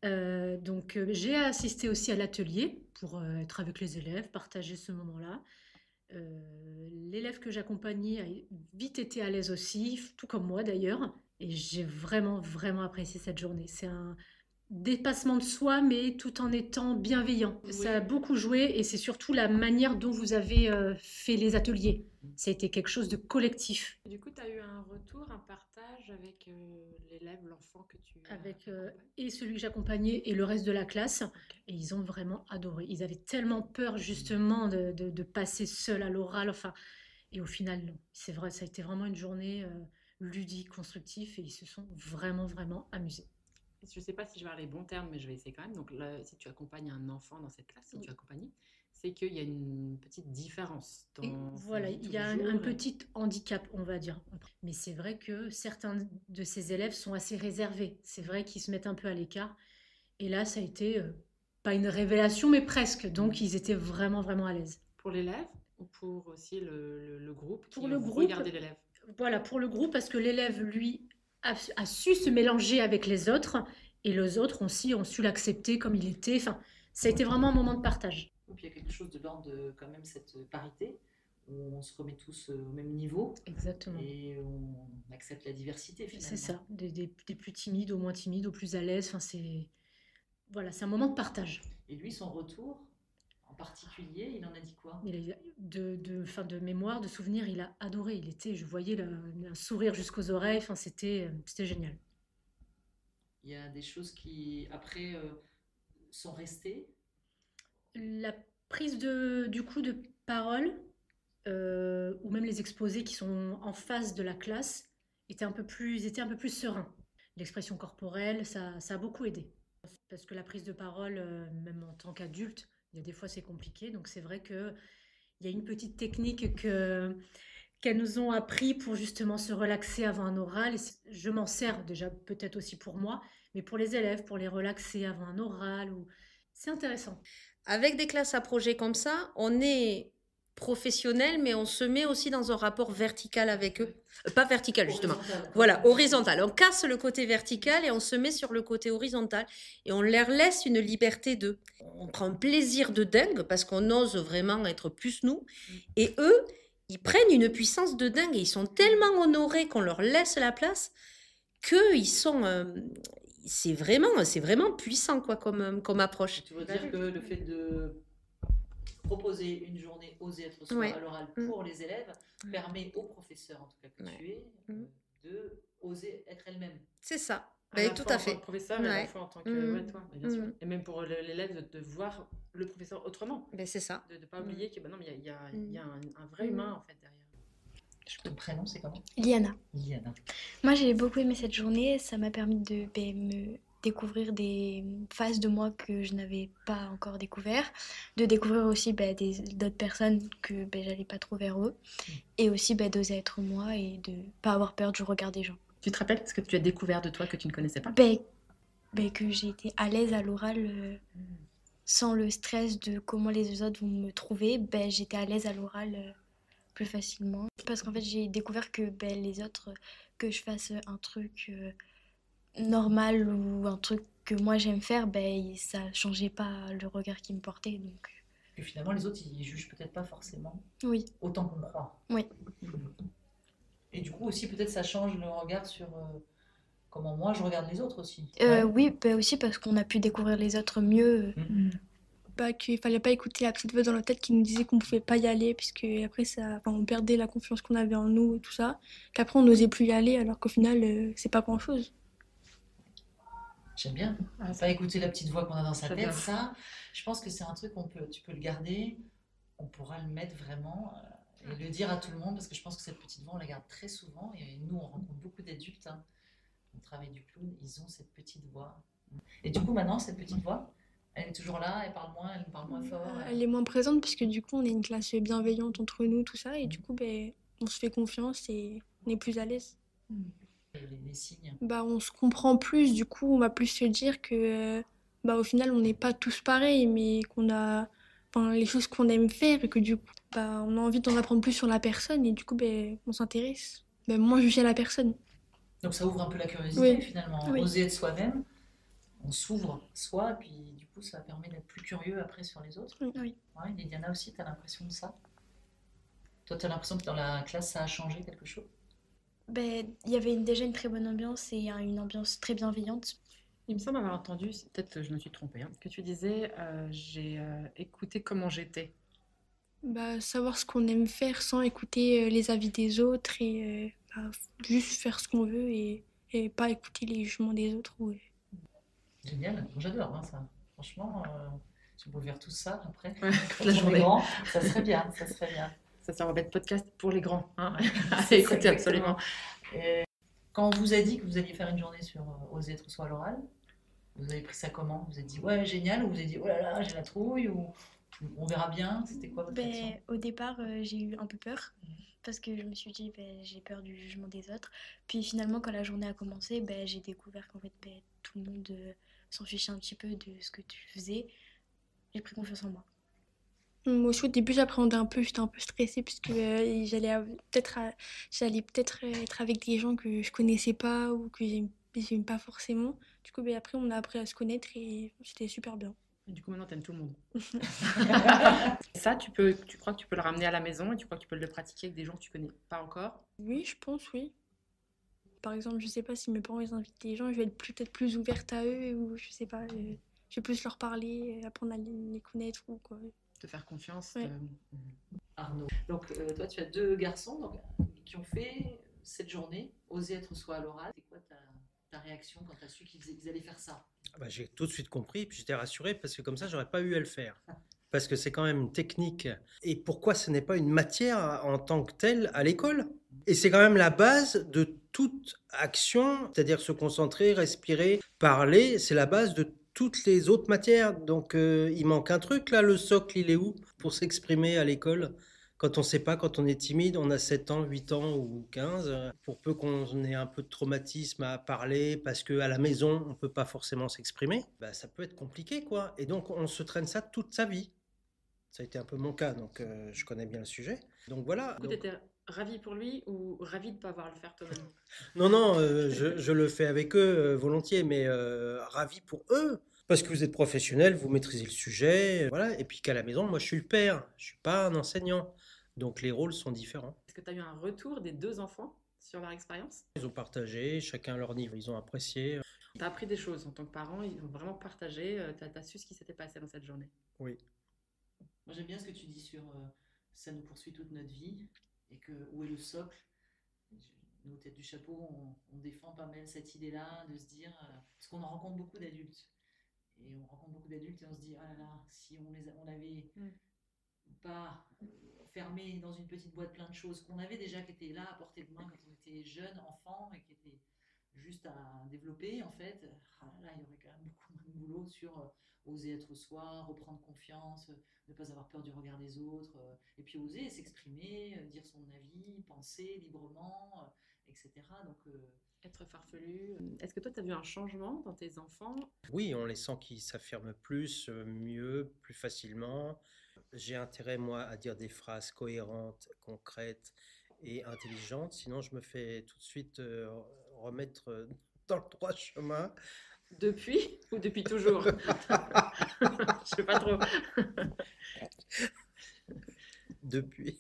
J'ai assisté aussi à l'atelier pour être avec les élèves, partager ce moment-là. L'élève que j'accompagnais a vite été à l'aise aussi, tout comme moi d'ailleurs, et j'ai vraiment, vraiment apprécié cette journée. C'est un dépassement de soi, mais tout en étant bienveillant. Oui. Ça a beaucoup joué et c'est surtout la manière dont vous avez fait les ateliers. Ça a été quelque chose de collectif. Du coup, tu as eu un retour, un partage avec l'élève, l'enfant que tu Avec et celui que j'accompagnais et le reste de la classe. Et ils ont vraiment adoré. Ils avaient tellement peur justement de passer seul à l'oral. Enfin, et au final, non. C'est vrai, ça a été vraiment une journée ludique, constructive et ils se sont vraiment, vraiment amusés. Je ne sais pas si je vais avoir les bons termes, mais je vais essayer quand même. Donc là, si tu accompagnes un enfant dans cette classe, si tu accompagnes, c'est qu'il y a une petite différence dans Et sa voilà, vie il tous y a les un jours. petit handicap, on va dire. Mais c'est vrai que certains de ces élèves sont assez réservés. C'est vrai qu'ils se mettent un peu à l'écart. Et là, ça a été pas une révélation, mais presque. Donc, ils étaient vraiment, vraiment à l'aise. Pour l'élève ou pour aussi le groupe Pour qui le groupe, regardait l'élève? Voilà, pour le groupe, parce que l'élève, lui, a su se mélanger avec les autres. Et les autres aussi ont su l'accepter comme il était. Enfin, ça a été vraiment un moment de partage. Et puis il y a quelque chose de l'ordre de quand même cette parité, où on se remet tous au même niveau. Exactement. Et on accepte la diversité finalement. C'est ça, des plus timides, aux moins timides, aux plus à l'aise. Enfin, voilà, c'est un moment de partage. Et lui, son retour, en particulier, il en a dit quoi? De mémoire, de souvenir, il a adoré. Je voyais un sourire jusqu'aux oreilles. Enfin, c'était génial. Il y a des choses qui, après, sont restées. La prise du coup de parole, ou même les exposés qui sont en face de la classe, étaient un peu plus sereins. L'expression corporelle, ça a beaucoup aidé. Parce que la prise de parole, même en tant qu'adulte, il y a des fois c'est compliqué. Donc c'est vrai qu'il y a une petite technique qu'elles nous ont appris pour justement se relaxer avant un oral. Et je m'en sers déjà peut-être aussi pour moi, mais pour les élèves, pour les relaxer avant un oral. C'est intéressant. Avec des classes à projet comme ça, on est professionnel, mais on se met aussi dans un rapport vertical avec eux. Pas vertical, justement. Voilà, horizontal. On casse le côté vertical et on se met sur le côté horizontal et on leur laisse une liberté d'eux. On prend un plaisir de dingue parce qu'on ose vraiment être plus nous. Et eux, ils prennent une puissance de dingue et ils sont tellement honorés qu'on leur laisse la place qu'ils sont... c'est vraiment puissant quoi, comme approche. Tu veux dire que le fait de proposer une journée Oser être soi Ouais. à l'oral pour les élèves permet aux professeurs, en tout cas que tu es, de oser être elle-même. C'est ça. À la tout fois à en tant fait. que professeur et à la fois en tant que toi, bien sûr. Et même pour l'élève de voir le professeur autrement. C'est ça. De ne pas oublier que non, mais il y a un vrai humain en fait derrière. Ton prénom, c'est comment? Liana. Liana. Moi, j'ai beaucoup aimé cette journée. Ça m'a permis de me découvrir des phases de moi que je n'avais pas encore découvert, de découvrir aussi d'autres personnes que j'allais pas trop vers eux, et aussi d'oser être moi et de pas avoir peur du regard des gens. Tu te rappelles ce que tu as découvert de toi que tu ne connaissais pas? Que j'ai été à l'aise à l'oral sans le stress de comment les autres vont me trouver. J'étais à l'aise à l'oral plus facilement. Parce qu'en fait, j'ai découvert que ben, les autres, que je fasse un truc normal ou un truc que moi j'aime faire, ben, ça changeait pas le regard qu'ils me portaient. Donc, Que finalement, les autres, ils jugent peut-être pas forcément oui, autant qu'on croit. oui. Et du coup, aussi, peut-être ça change le regard sur comment moi je regarde les autres aussi. Oui, ben aussi parce qu'on a pu découvrir les autres mieux. Bah, qu'il fallait pas écouter la petite voix dans la tête qui nous disait qu'on pouvait pas y aller, puisque après ça, enfin, on perdait la confiance qu'on avait en nous et tout ça, qu'après on n'osait plus y aller, alors qu'au final, c'est pas grand-chose. J'aime bien. Pas écouter la petite voix qu'on a dans sa tête. J'adore. Ça, je pense que c'est un truc tu peux le garder. On pourra le mettre vraiment et le dire à tout le monde parce que je pense que cette petite voix, on la garde très souvent. Et nous, on rencontre beaucoup d'adultes. Hein. On travaille du clown, ils ont cette petite voix. Et du coup, maintenant, cette petite voix, elle est toujours là, elle parle moins fort. Elle est moins présente, puisque du coup, on est une classe bienveillante entre nous, tout ça, et du coup, ben, on se fait confiance et on est plus à l'aise. Les signes. Bah, on se comprend plus, du coup, on va plus se dire que, bah, au final, on n'est pas tous pareils, mais qu'on a, enfin, les choses qu'on aime faire et que du coup, bah, on a envie d'en apprendre plus sur la personne et du coup, ben, on s'intéresse. Ben, moins juger la personne. Donc ça ouvre un peu la curiosité Oui. finalement. Oui. Oser être soi-même, on s'ouvre soi, puis du coup, ça permet d'être plus curieux après sur les autres. Oui. Ouais, Liliana aussi, tu as l'impression de ça? Toi, tu as l'impression que dans la classe, ça a changé quelque chose? Ben, il y avait déjà une très bonne ambiance et une ambiance très bienveillante. Il me semble avoir entendu, peut-être je me suis trompée, hein, que tu disais j'ai écouté comment j'étais. Bah, savoir ce qu'on aime faire sans écouter les avis des autres et bah, juste faire ce qu'on veut et pas écouter les jugements des autres. Génial, j'adore hein, ça. Franchement, si on pouvait faire tout ça après, Ouais, quand la on est journée. grand, ça serait bien, ça serait bien. Ça sert de podcast pour les grands. Hein. C'est ça, Écoutez, exactement. absolument. Et quand on vous a dit que vous alliez faire une journée sur Oser être soi à l'oral, vous avez pris ça comment? Vous vous êtes dit ouais génial ou vous avez dit oh là là j'ai la trouille ou on verra bien? C'était quoi votre réaction? Ben, au départ, j'ai eu un peu peur parce que je me suis dit ben, j'ai peur du jugement des autres. Puis finalement, quand la journée a commencé, ben, j'ai découvert qu'en fait ben, tout le monde s'en fichait un petit peu de ce que tu faisais. J'ai pris confiance en moi. Moi aussi, au début, j'appréhendais un peu, j'étais un peu stressée puisque j'allais peut-être être avec des gens que je connaissais pas ou que j'aime pas forcément. Du coup, ben, après, on a appris à se connaître et c'était super bien. Et du coup, maintenant, t'aimes tout le monde. Ça, tu crois que tu peux le ramener à la maison et tu crois que tu peux le pratiquer avec des gens que tu connais pas encore? Oui, je pense, oui. Par exemple, je sais pas si mes parents ils invitent des gens, je vais être peut-être plus ouverte à eux ou je sais pas, je vais plus leur parler, apprendre à les connaître ou quoi. Te faire confiance. Ouais. Arnaud. Donc toi tu as deux garçons donc, qui ont fait cette journée, Oser être soi à l'oral. C'est quoi ta réaction quand tu as su qu'ils allaient faire ça? Bah, j'ai tout de suite compris, puis j'étais rassuré parce que comme ça, j'aurais pas eu à le faire. Parce que c'est quand même une technique. Et pourquoi ce n'est pas une matière en tant que telle à l'école? Et c'est quand même la base de toute action, c'est-à-dire se concentrer, respirer, parler, c'est la base de toutes les autres matières. Donc il manque un truc là, le socle, il est où pour s'exprimer à l'école? Quand on ne sait pas, quand on est timide, on a 7 ans, 8 ans ou 15, pour peu qu'on ait un peu de traumatisme à parler, parce qu'à la maison, on ne peut pas forcément s'exprimer, bah, ça peut être compliqué, quoi. Et donc, on se traîne ça toute sa vie. Ça a été un peu mon cas, donc je connais bien le sujet. Donc voilà. Du coup, t'étais ravi pour lui ou ravi de ne pas avoir à le faire toi-même? Non, je le fais avec eux volontiers, mais ravi pour eux. Parce que vous êtes professionnel, vous maîtrisez le sujet, voilà. Et puis qu'à la maison, moi, je suis le père, je suis pas un enseignant. Donc les rôles sont différents. Est-ce que tu as eu un retour des deux enfants sur leur expérience? Ils ont partagé, chacun à leur niveau, ils ont apprécié. Tu as appris des choses en tant que parent, ils ont vraiment partagé, tu as su ce qui s'était passé dans cette journée. Oui. Moi j'aime bien ce que tu dis sur ça nous poursuit toute notre vie et que où est le socle? Nous, tête du chapeau, on défend pas mal cette idée-là de se dire, parce qu'on en rencontre beaucoup d'adultes. Et on rencontre beaucoup d'adultes et on se dit, ah là là, si on avait pas fermé dans une petite boîte plein de choses qu'on avait déjà qui étaient là à portée de main quand on était jeune, enfant, et qui étaient juste à développer, en fait, là, il y aurait quand même beaucoup moins de boulot sur oser être soi, reprendre confiance, ne pas avoir peur du regard des autres, et puis oser s'exprimer, dire son avis, penser librement, etc. Donc, être farfelu. Est-ce que toi, tu as vu un changement dans tes enfants? Oui, on les sent qui s'affirment plus, mieux, plus facilement. J'ai intérêt, moi, à dire des phrases cohérentes, concrètes et intelligentes. Sinon, je me fais tout de suite remettre dans le droit chemin. Depuis ou depuis toujours? Je sais pas trop. Depuis.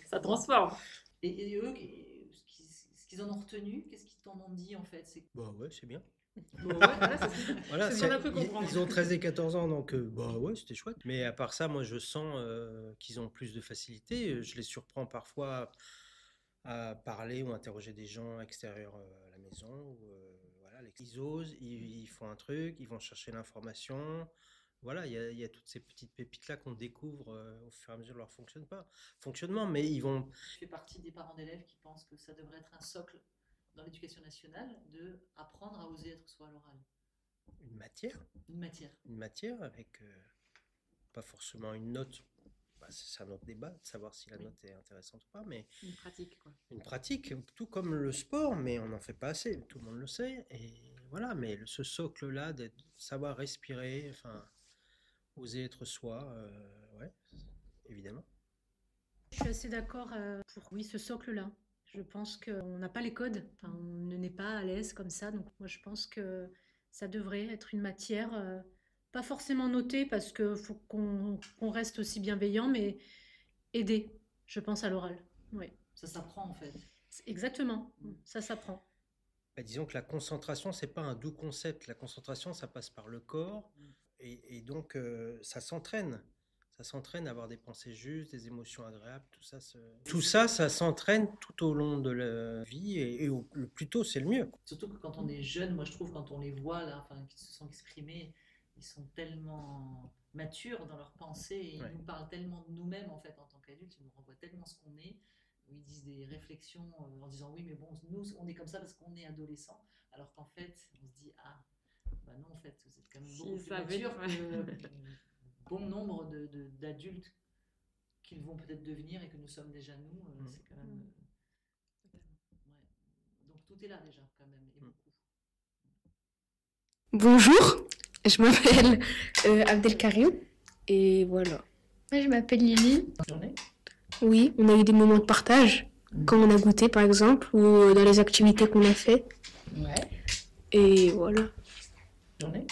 Ça transforme. Et eux, ce qu'ils en ont retenu, qu'est-ce qu'ils t'en ont dit en fait? Bah ouais, c'est bien. Voilà, c'est ce qu'on a pu comprendre. Ils ont 13 et 14 ans, donc bah ouais, c'était chouette. Mais à part ça, moi, je sens qu'ils ont plus de facilité. Je les surprends parfois à parler ou interroger des gens extérieurs à la maison. Voilà, ils osent, ils font un truc, ils vont chercher l'information. Voilà, il y a toutes ces petites pépites-là qu'on découvre au fur et à mesure de leur fonctionnement. Mais ils vont... Je fais partie des parents d'élèves qui pensent que ça devrait être un socle dans l'éducation nationale de apprendre à oser être soi à l'oral. Une matière. Une matière. Une matière avec pas forcément une note. Bah, c'est un autre débat de savoir si la note est intéressante ou pas, mais une pratique, quoi. Une pratique, tout comme le sport, mais on n'en fait pas assez, tout le monde le sait. Et voilà, mais ce socle-là, de savoir respirer, enfin, oser être soi, ouais, évidemment. Je suis assez d'accord pour oui, ce socle-là. Je pense qu'on n'a pas les codes, enfin, on ne naît pas à l'aise comme ça. Donc moi, je pense que ça devrait être une matière, pas forcément notée parce qu'il faut qu'on reste aussi bienveillant, mais aider, je pense, à l'oral. Oui. Ça s'apprend en fait. Exactement, ça s'apprend. Bah, disons que la concentration, c'est pas un doux concept. La concentration, ça passe par le corps et donc ça s'entraîne. Ça s'entraîne à avoir des pensées justes, des émotions agréables, tout ça, ça s'entraîne tout au long de la vie et le plus tôt, c'est le mieux. Surtout que quand on est jeune, moi je trouve quand on les voit là, enfin, qu'ils se sont exprimés, ils sont tellement matures dans leurs pensées et ils nous parlent tellement de nous-mêmes en fait en tant qu'adultes, ils nous renvoient tellement ce qu'on est, où ils disent des réflexions en disant oui mais bon nous on est comme ça parce qu'on est adolescent, alors qu'en fait on se dit ah bah non en fait vous êtes quand même beaucoup plus mature que bon nombre d'adultes qu'ils vont peut-être devenir et que nous sommes déjà nous, c'est quand même... ouais. Donc tout est là déjà quand même, et beaucoup. Bonjour, je m'appelle Abdelkarim et voilà. Moi, je m'appelle Lily. Oui, on a eu des moments de partage, quand on a goûté par exemple, ou dans les activités qu'on a fait. Ouais. Et voilà. Journée.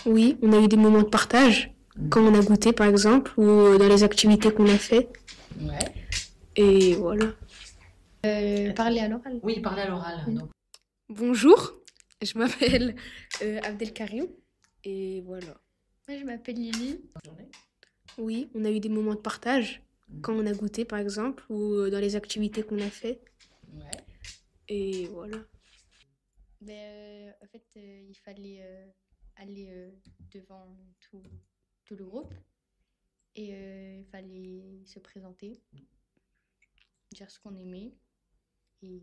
Oui, on a eu des moments de partage, quand on a goûté par exemple, ou dans les activités qu'on a fait. Ouais. Et voilà. Parler à l'oral. Oui, parler à l'oral. Donc. Bonjour, je m'appelle Abdelkarim et voilà. Moi, je m'appelle Lily. Oui, on a eu des moments de partage, quand on a goûté par exemple, ou dans les activités qu'on a fait. Ouais. Et voilà. En fait, il fallait aller devant tout le groupe et il fallait se présenter, dire ce qu'on aimait. Et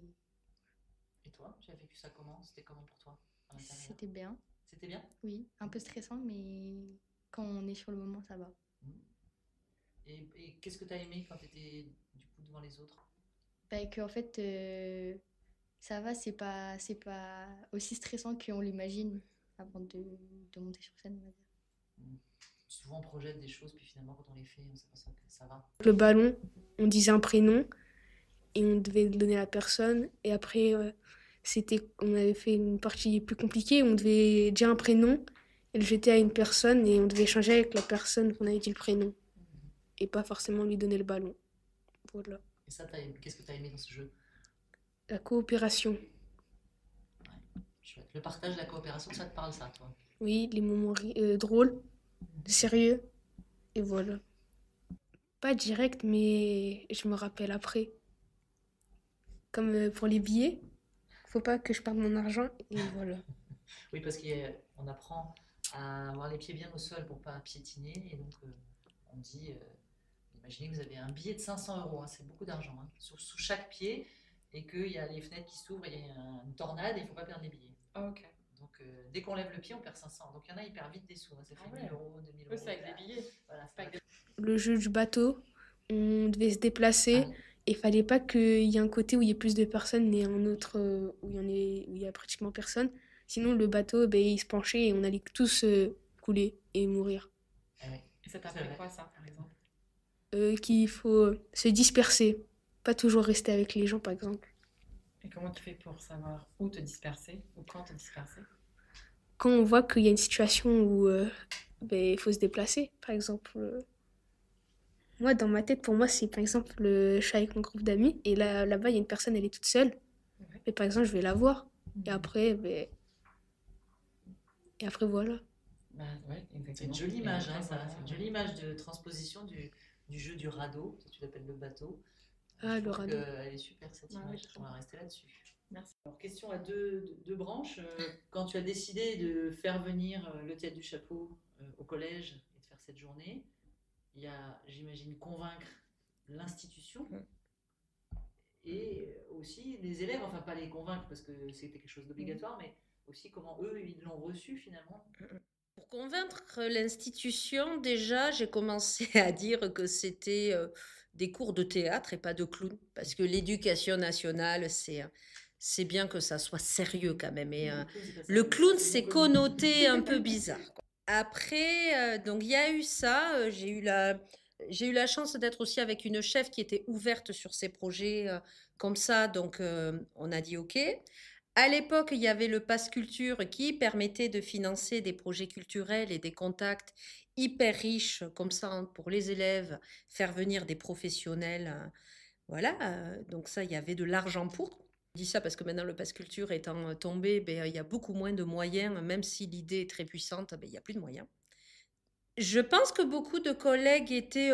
toi, tu as vécu ça comment? C'était comment pour toi? C'était bien. C'était bien? Oui, un peu stressant, mais quand on est sur le moment, ça va. Et qu'est-ce que tu as aimé quand tu étais du coup devant les autres? En fait, ça va, c'est pas aussi stressant qu'on l'imagine avant de monter sur scène, on va dire. Souvent on projette des choses, puis finalement quand on les fait, on s'aperçoit que ça va. Le ballon, on disait un prénom et on devait le donner à la personne. Et après, on avait fait une partie plus compliquée, on devait dire un prénom et le jeter à une personne et on devait échanger avec la personne qu'on avait dit le prénom. Et pas forcément lui donner le ballon. Voilà. Et ça, qu'est-ce que tu as aimé dans ce jeu? La coopération. Ouais, chouette. Le partage, la coopération, ça te parle ça, toi? Oui, les moments drôles, sérieux, et voilà. Pas direct, mais je me rappelle après. Comme pour les billets, faut pas que je perde mon argent, et voilà. Oui, parce qu'on apprend à avoir les pieds bien au sol pour pas piétiner, et donc on dit... imaginez que vous avez un billet de 500 €, hein, c'est beaucoup d'argent, hein, sous chaque pied, et qu'il y a les fenêtres qui s'ouvrent, il y a une tornade et il ne faut pas perdre les billets. Ok. Donc dès qu'on lève le pied, on perd 500. Donc il y en a, ils perdent vite des sous, hein, ça fait 1 000 €, 2 000 €. C'est avec les billets. Voilà, c'est pas... Le jeu du bateau, on devait se déplacer et il fallait pas qu'il y ait un côté où il y ait plus de personnes et un autre où il y a pratiquement personne. Sinon le bateau, il se penchait et on allait tous couler et mourir. Et ça t'a C'est appris vrai. quoi, ça, par exemple? Qu'il faut se disperser, pas toujours rester avec les gens, par exemple. Et comment tu fais pour savoir où te disperser ou quand te disperser? Quand on voit qu'il y a une situation où il faut se déplacer, par exemple. Moi, dans ma tête, pour moi, c'est par exemple, je suis avec mon groupe d'amis et là-bas, il y a une personne, elle est toute seule. Et par exemple, je vais la voir. Et après, voilà. Bah, ouais, exactement. C'est une jolie Et image, après, hein, ça. voilà, C'est une ouais. jolie image de transposition du jeu du radeau. Toi, tu l'appelles le bateau. Ah, Je le trouve radeau. qu'elle est super cette Ouais, image. ouais, On va rester là-dessus. Merci. Alors, question à deux branches. Quand tu as décidé de faire venir le théâtre du chapeau au collège et de faire cette journée, il y a, j'imagine, convaincre l'institution et aussi les élèves, enfin pas les convaincre parce que c'était quelque chose d'obligatoire, mais aussi comment eux, ils l'ont reçu finalement. Pour convaincre l'institution, déjà, j'ai commencé à dire que c'était des cours de théâtre et pas de clown, parce que l'éducation nationale, c'est bien que ça soit sérieux quand même. Et le clown, c'est connoté un peu bizarre, quoi. Après, donc il y a eu ça. J'ai eu la chance d'être aussi avec une chef qui était ouverte sur ces projets comme ça, donc on a dit OK. À l'époque, il y avait le Pass Culture qui permettait de financer des projets culturels et des contacts hyper riches, comme ça, hein, pour les élèves, faire venir des professionnels. Voilà, donc ça, il y avait de l'argent pour. Je dis ça parce que maintenant, le Pass Culture étant tombé, il y a beaucoup moins de moyens, même si l'idée est très puissante, il n'y a plus de moyens. Je pense que beaucoup de collègues étaient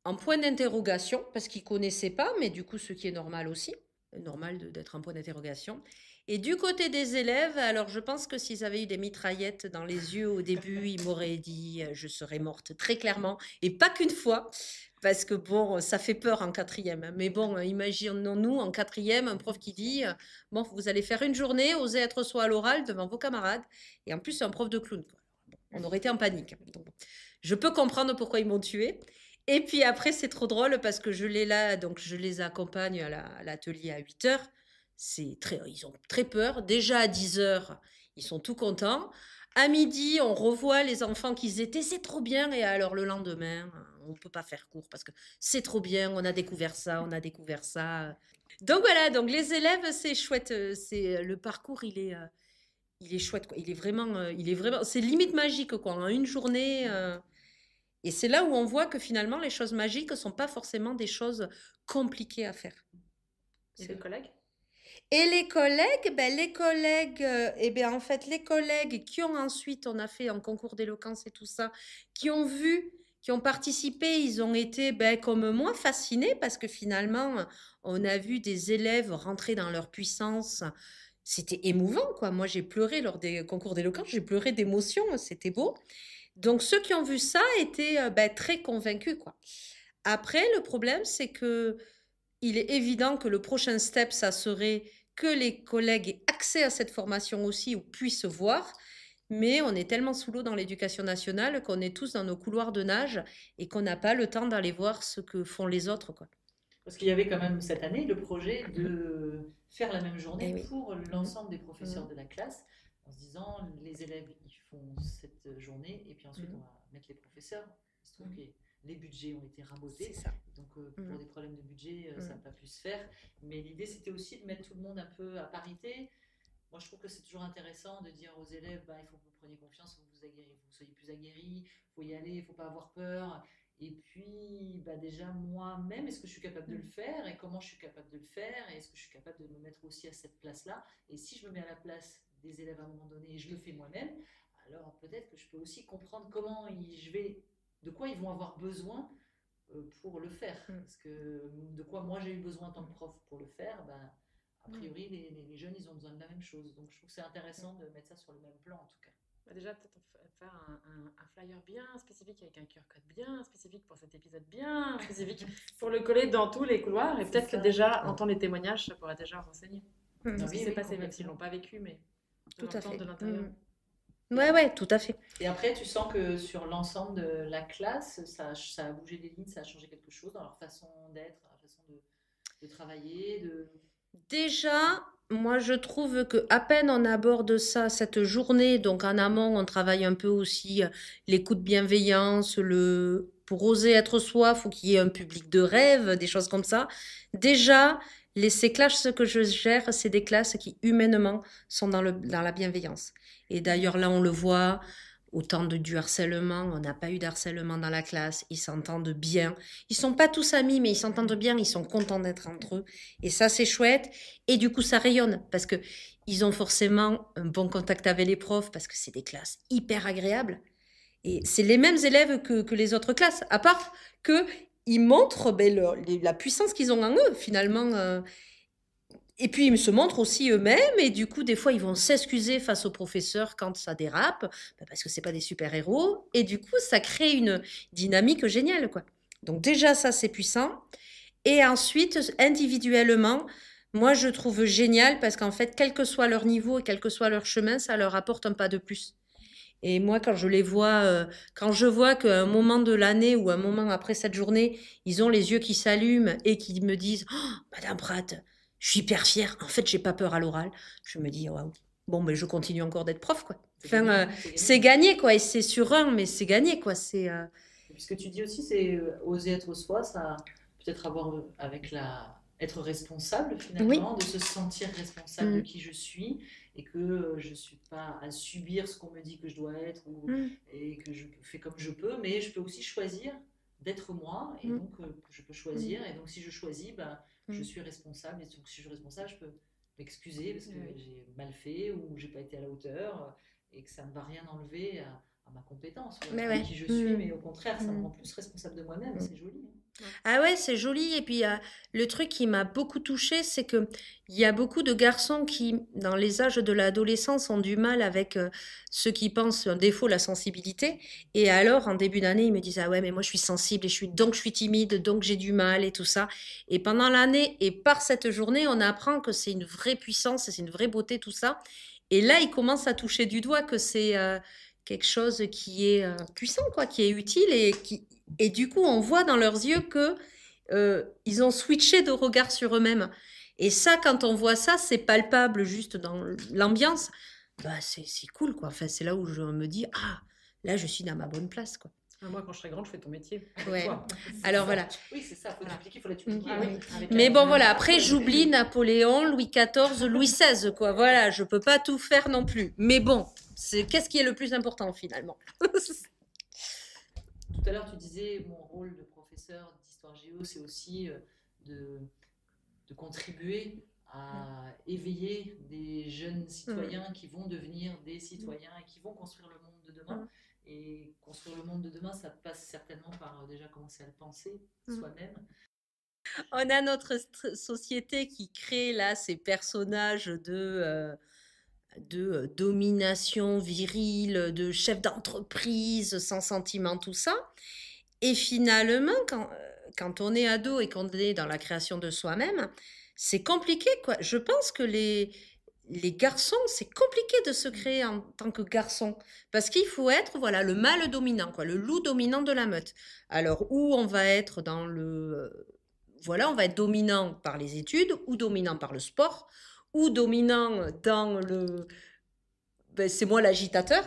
en point d'interrogation parce qu'ils ne connaissaient pas, mais du coup, ce qui est normal aussi, normal d'être en point d'interrogation. Et du côté des élèves, alors je pense que s'ils avaient eu des mitraillettes dans les yeux au début, ils m'auraient dit je serais morte très clairement, et pas qu'une fois, parce que bon, ça fait peur en quatrième, hein. Mais bon, imaginons-nous en quatrième, un prof qui dit bon, vous allez faire une journée, osez être soi à l'oral devant vos camarades, et en plus, c'est un prof de clown, quoi. On aurait été en panique. Donc, je peux comprendre pourquoi ils m'ont tué. Et puis après, c'est trop drôle parce que je l'ai là, donc je les accompagne à l'atelier à 8h. Ils ont très peur. Déjà à 10h, ils sont tout contents. À midi, on revoit les enfants qu'ils étaient, c'est trop bien. Et alors le lendemain, on ne peut pas faire court parce que c'est trop bien, on a découvert ça, on a découvert ça. Donc voilà, donc les élèves, c'est chouette. Le parcours, il est chouette, quoi. Il est vraiment, c'est limite magique, quoi. En une journée. Et c'est là où on voit que finalement, les choses magiques ne sont pas forcément des choses compliquées à faire. Et les collègues? Et les collègues, en fait, les collègues qui ont ensuite, on a fait un concours d'éloquence et tout ça, qui ont vu, qui ont participé, ils ont été, comme moi, fascinés parce que finalement, on a vu des élèves rentrer dans leur puissance. C'était émouvant, quoi. Moi, j'ai pleuré lors des concours d'éloquence, j'ai pleuré d'émotion, c'était beau. Donc, ceux qui ont vu ça étaient très convaincus, quoi. Après, le problème, c'est que il est évident que le prochain step, ça serait que les collègues aient accès à cette formation aussi ou puissent voir. Mais on est tellement sous l'eau dans l'éducation nationale qu'on est tous dans nos couloirs de nage et qu'on n'a pas le temps d'aller voir ce que font les autres, quoi. Parce qu'il y avait quand même cette année le projet de faire la même journée pour l'ensemble des professeurs de la classe, en se disant les élèves ils font cette journée et puis ensuite on va mettre les professeurs. Il se trouve que les budgets ont été rabotés, donc pour des problèmes de budget ça n'a pas pu se faire. Mais l'idée c'était aussi de mettre tout le monde un peu à parité. Moi je trouve que c'est toujours intéressant de dire aux élèves il faut que vous preniez confiance, vous soyez plus aguerris, il faut y aller, il ne faut pas avoir peur. Et puis, déjà moi-même, est-ce que je suis capable de le faire et comment je suis capable de le faire et est-ce que je suis capable de me mettre aussi à cette place-là? Et si je me mets à la place des élèves à un moment donné et je le fais moi-même, alors peut-être que je peux aussi comprendre de quoi ils vont avoir besoin pour le faire. Parce que de quoi moi j'ai eu besoin en tant que prof pour le faire, a priori les jeunes ils ont besoin de la même chose. Donc je trouve que c'est intéressant de mettre ça sur le même plan en tout cas. Déjà, peut-être faire un flyer bien spécifique avec un QR code bien spécifique pour cet épisode bien spécifique pour le coller dans tous les couloirs. Et peut-être que déjà, entendre les témoignages, ça pourrait déjà renseigner. Ce qui s'est passé, même s'ils ne l'ont pas vécu, mais tout à fait. De l'intérieur. Ouais, tout à fait. Et après, tu sens que sur l'ensemble de la classe, ça a bougé des lignes, ça a changé quelque chose dans leur façon d'être, dans leur façon de travailler, Déjà, moi, je trouve que à peine on aborde ça, cette journée, donc en amont, on travaille un peu aussi l'écoute bienveillance, pour oser être soi, faut qu'il y ait un public de rêve, des choses comme ça. Déjà, ces classes que je gère, c'est des classes qui humainement sont dans la bienveillance. Et d'ailleurs, là, on le voit. Autant du harcèlement, on n'a pas eu d'harcèlement dans la classe, ils s'entendent bien. Ils sont pas tous amis, mais ils s'entendent bien, ils sont contents d'être entre eux. Et ça, c'est chouette. Et du coup, ça rayonne parce que ils ont forcément un bon contact avec les profs parce que c'est des classes hyper agréables. Et c'est les mêmes élèves que les autres classes, à part que ils montrent la puissance qu'ils ont en eux, finalement. Et puis, ils se montrent aussi eux-mêmes, et du coup, des fois, ils vont s'excuser face aux professeurs quand ça dérape, parce que c'est pas des super-héros, et du coup, ça crée une dynamique géniale, quoi. Donc déjà, ça, c'est puissant. Et ensuite, individuellement, moi, je trouve génial, parce qu'en fait, quel que soit leur niveau et quel que soit leur chemin, ça leur apporte un pas de plus. Et moi, quand je les vois, quand je vois qu'à un moment de l'année ou un moment après cette journée, ils ont les yeux qui s'allument et qui me disent «Oh, Madame Pratt, je suis hyper fière. En fait, j'ai pas peur à l'oral.» Je me dis «Waouh, bon, mais je continue encore d'être prof, quoi.» Enfin, c'est gagné, quoi. Et c'est sur un, mais c'est gagné, quoi. Et puis ce que tu dis aussi, c'est oser être soi, ça peut-être avoir avec être responsable finalement, de se sentir responsable de qui je suis et que je ne suis pas à subir ce qu'on me dit que je dois être et que je fais comme je peux, mais je peux aussi choisir d'être moi et donc je peux choisir et donc si je choisis, ben, je suis responsable et donc si je suis responsable, je peux m'excuser parce que j'ai mal fait ou j'ai pas été à la hauteur et que ça ne va rien enlever à ma compétence, à qui je suis, mais au contraire, ça me rend plus responsable de moi-même, c'est joli. Ah ouais, c'est joli. Et puis, le truc qui m'a beaucoup touchée, c'est que il y a beaucoup de garçons qui, dans les âges de l'adolescence, ont du mal avec ceux qui pensent un défaut, la sensibilité. Et alors, en début d'année, ils me disent, ah ouais, mais moi, je suis sensible et donc je suis timide, donc j'ai du mal et tout ça. Et pendant l'année et par cette journée, on apprend que c'est une vraie puissance, c'est une vraie beauté, tout ça. Et là, ils commencent à toucher du doigt que c'est quelque chose qui est puissant, quoi, qui est utile et du coup, on voit dans leurs yeux que ils ont switché de regard sur eux-mêmes. Et ça, quand on voit ça, c'est palpable juste dans l'ambiance. Bah, c'est cool, quoi. Enfin, c'est là où je me dis, ah, là, je suis dans ma bonne place, quoi. Moi, quand je serai grande, je fais ton métier. Ouais. Toi. Alors voilà. Oui, c'est ça, il faut la dupliquer. Mais bon, voilà, après, j'oublie Napoléon, Louis XIV, Louis XVI, quoi. Voilà, je peux pas tout faire non plus. Mais bon, qu'est-ce qui est le plus important, finalement? Tout à l'heure, tu disais, mon rôle de professeur d'histoire géo, c'est aussi de contribuer à éveiller des jeunes citoyens qui vont devenir des citoyens et qui vont construire le monde de demain. Et construire le monde de demain, ça passe certainement par déjà commencer à le penser soi-même. On a notre société qui crée là ces personnages de domination virile, de chef d'entreprise sans sentiment, tout ça. Et finalement, quand on est ado et qu'on est dans la création de soi-même, c'est compliqué, quoi. Je pense que les garçons, c'est compliqué de se créer en tant que garçon. Parce qu'il faut être, voilà, le mâle dominant, quoi, le loup dominant de la meute. Alors, où on va être dans voilà, on va être dominant par les études, ou dominant par le sport, ou dominant dans ben, c'est moi l'agitateur.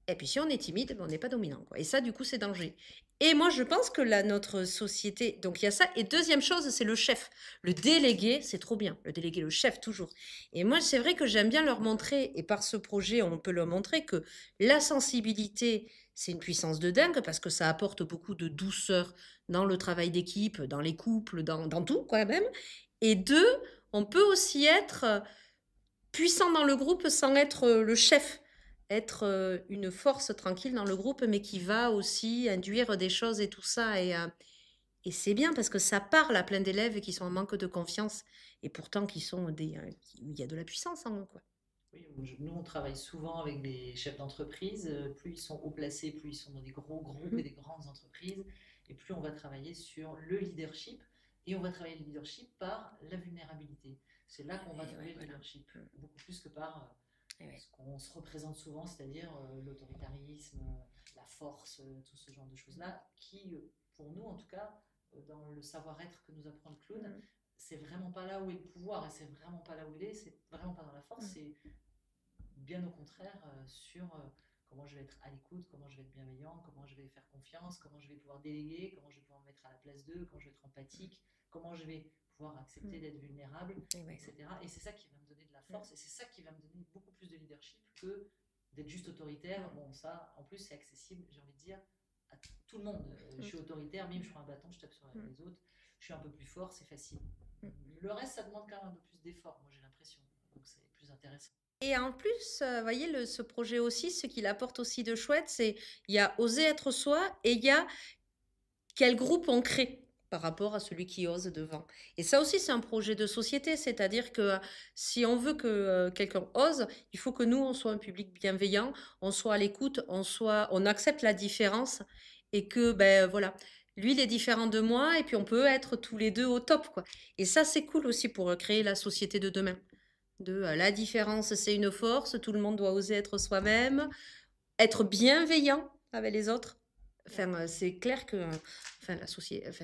Et puis si on est timide, ben, on n'est pas dominant, quoi. Et ça, du coup, c'est danger. Et moi, je pense que notre société, donc il y a ça. Et deuxième chose, c'est le chef. Le délégué, c'est trop bien. Le délégué, le chef, toujours. Et moi, c'est vrai que j'aime bien leur montrer, et par ce projet, on peut leur montrer que la sensibilité, c'est une puissance de dingue parce que ça apporte beaucoup de douceur dans le travail d'équipe, dans les couples, dans tout, quand même. Et deux, on peut aussi être puissant dans le groupe sans être le chef. Être une force tranquille dans le groupe, mais qui va aussi induire des choses et tout ça. Et c'est bien parce que ça parle à plein d'élèves qui sont en manque de confiance et pourtant qui sont il y a de la puissance en eux, quoi. Oui, nous, on travaille souvent avec des chefs d'entreprise. Plus ils sont haut placés, plus ils sont dans des gros groupes et des grandes entreprises. Et plus on va travailler sur le leadership. Et on va travailler le leadership par la vulnérabilité. C'est là qu'on va trouver le leadership. Beaucoup plus que par ce qu'on se représente souvent, c'est-à-dire l'autoritarisme, la force, tout ce genre de choses-là, qui, pour nous en tout cas, dans le savoir-être que nous apprend le clown, c'est vraiment pas là où est le pouvoir et c'est vraiment pas là où il est, c'est vraiment pas dans la force, c'est bien au contraire sur comment je vais être à l'écoute, comment je vais être bienveillant, comment je vais faire confiance, comment je vais pouvoir déléguer, comment je vais pouvoir me mettre à la place d'eux, comment je vais être empathique, comment je vais pouvoir accepter d'être vulnérable, etc. Et c'est ça qui va me donner de la force et c'est ça qui va me donner beaucoup plus de leadership que d'être juste autoritaire. Bon, ça, en plus, c'est accessible, j'ai envie de dire, à tout le monde. Je suis autoritaire, bim, je prends un bâton, je tape sur les autres, je suis un peu plus fort, c'est facile. Le reste, ça demande quand même un peu plus d'effort, moi j'ai l'impression. Donc c'est plus intéressant. Et en plus, vous voyez, ce projet aussi, ce qu'il apporte aussi de chouette, c'est il y a oser être soi et il y a quel groupe on crée par rapport à celui qui ose devant. Et ça aussi, c'est un projet de société, c'est-à-dire que si on veut que quelqu'un ose, il faut que nous, on soit un public bienveillant, on soit à l'écoute, on accepte la différence et que, ben voilà, lui, il est différent de moi et puis on peut être tous les deux au top, quoi. Et ça, c'est cool aussi pour créer la société de demain. La différence, c'est une force, tout le monde doit oser être soi-même, être bienveillant avec les autres. Enfin, c'est clair que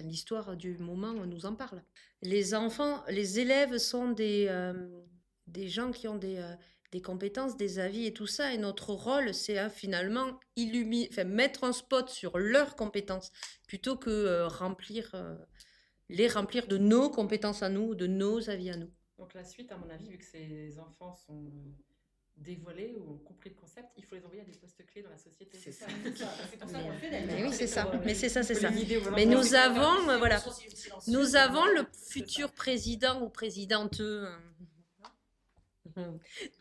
l'histoire du moment nous en parle. Les enfants, les élèves sont des gens qui ont des compétences, des avis et tout ça. Et notre rôle, c'est finalement mettre un spot sur leurs compétences plutôt que les remplir de nos compétences à nous, de nos avis à nous. Donc la suite, à mon avis, vu que ces enfants sont dévoilés ou ont compris le concept, il faut les envoyer à des postes clés dans la société. C'est ça. C'est pour ça qu'on le fait d'ailleurs. Mais oui, c'est ça. Mais c'est ça. Mais nous avons, nous avons le futur président ou présidente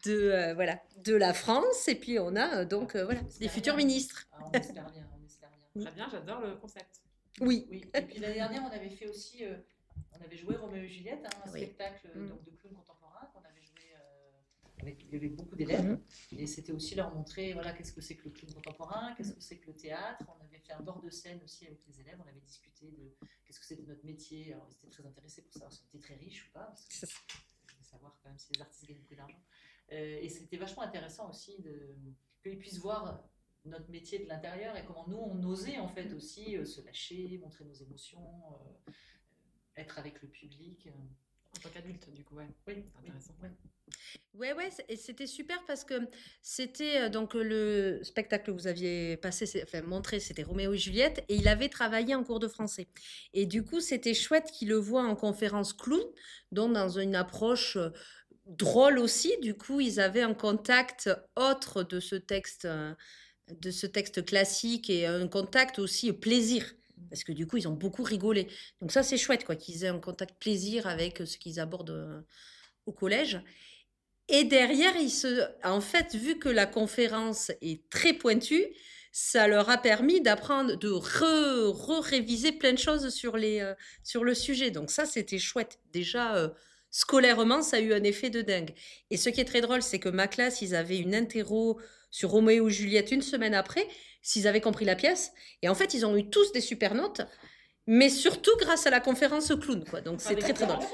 de la France, et puis on a donc des futurs ministres. On espère bien, on espère bien. Très bien, j'adore le concept. Oui. Et puis l'année dernière, on avait fait aussi, on avait joué Roméo et Juliette, un spectacle donc, de clown contemporain qu'on avait joué il y avait beaucoup d'élèves, et c'était aussi leur montrer qu'est-ce que c'est que le clown contemporain, qu'est-ce que c'est que le théâtre. On avait fait un bord de scène aussi avec les élèves, on avait discuté de qu'est-ce que c'était notre métier. Alors ils étaient très intéressés pour savoir si on était très riche ou pas, parce que je veux savoir quand même si les artistes gagnent beaucoup d'argent. Et c'était vachement intéressant aussi qu'ils puissent voir notre métier de l'intérieur et comment nous on osait en fait aussi se lâcher, montrer nos émotions, être avec le public. En tant qu'adulte, du coup, oui, c'est intéressant. Ouais, et c'était super parce que c'était donc le spectacle que vous aviez montré, c'était Roméo et Juliette, et il avait travaillé en cours de français. Et du coup, c'était chouette qu'il le voit en conférence clown, donc dans une approche drôle aussi. Du coup, ils avaient un contact autre de ce texte classique et un contact aussi plaisir. Parce que du coup, ils ont beaucoup rigolé. Donc ça, c'est chouette, quoi, qu'ils aient un contact plaisir avec ce qu'ils abordent au collège. Et derrière, en fait, vu que la conférence est très pointue, ça leur a permis d'apprendre, de réviser plein de choses sur le sujet. Donc ça, c'était chouette. Déjà, scolairement, ça a eu un effet de dingue. Et ce qui est très drôle, c'est que ma classe, ils avaient une interro sur Roméo et Juliette une semaine après, s'ils avaient compris la pièce. Et en fait, ils ont eu tous des super notes, mais surtout grâce à la conférence clown, quoi. Donc c'est très, très drôle.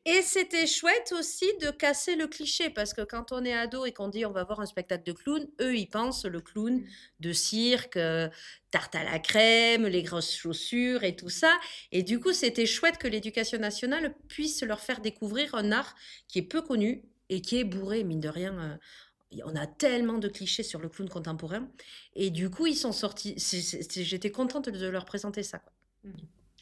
Et c'était chouette aussi de casser le cliché, parce que quand on est ado et qu'on dit on va voir un spectacle de clown, eux, ils pensent le clown de cirque, tarte à la crème, les grosses chaussures et tout ça. Et du coup, c'était chouette que l'Éducation nationale puisse leur faire découvrir un art qui est peu connu et qui est bourré, mine de rien. On a tellement de clichés sur le clown contemporain. Et du coup, ils sont sortis. J'étais contente de leur présenter ça, quoi.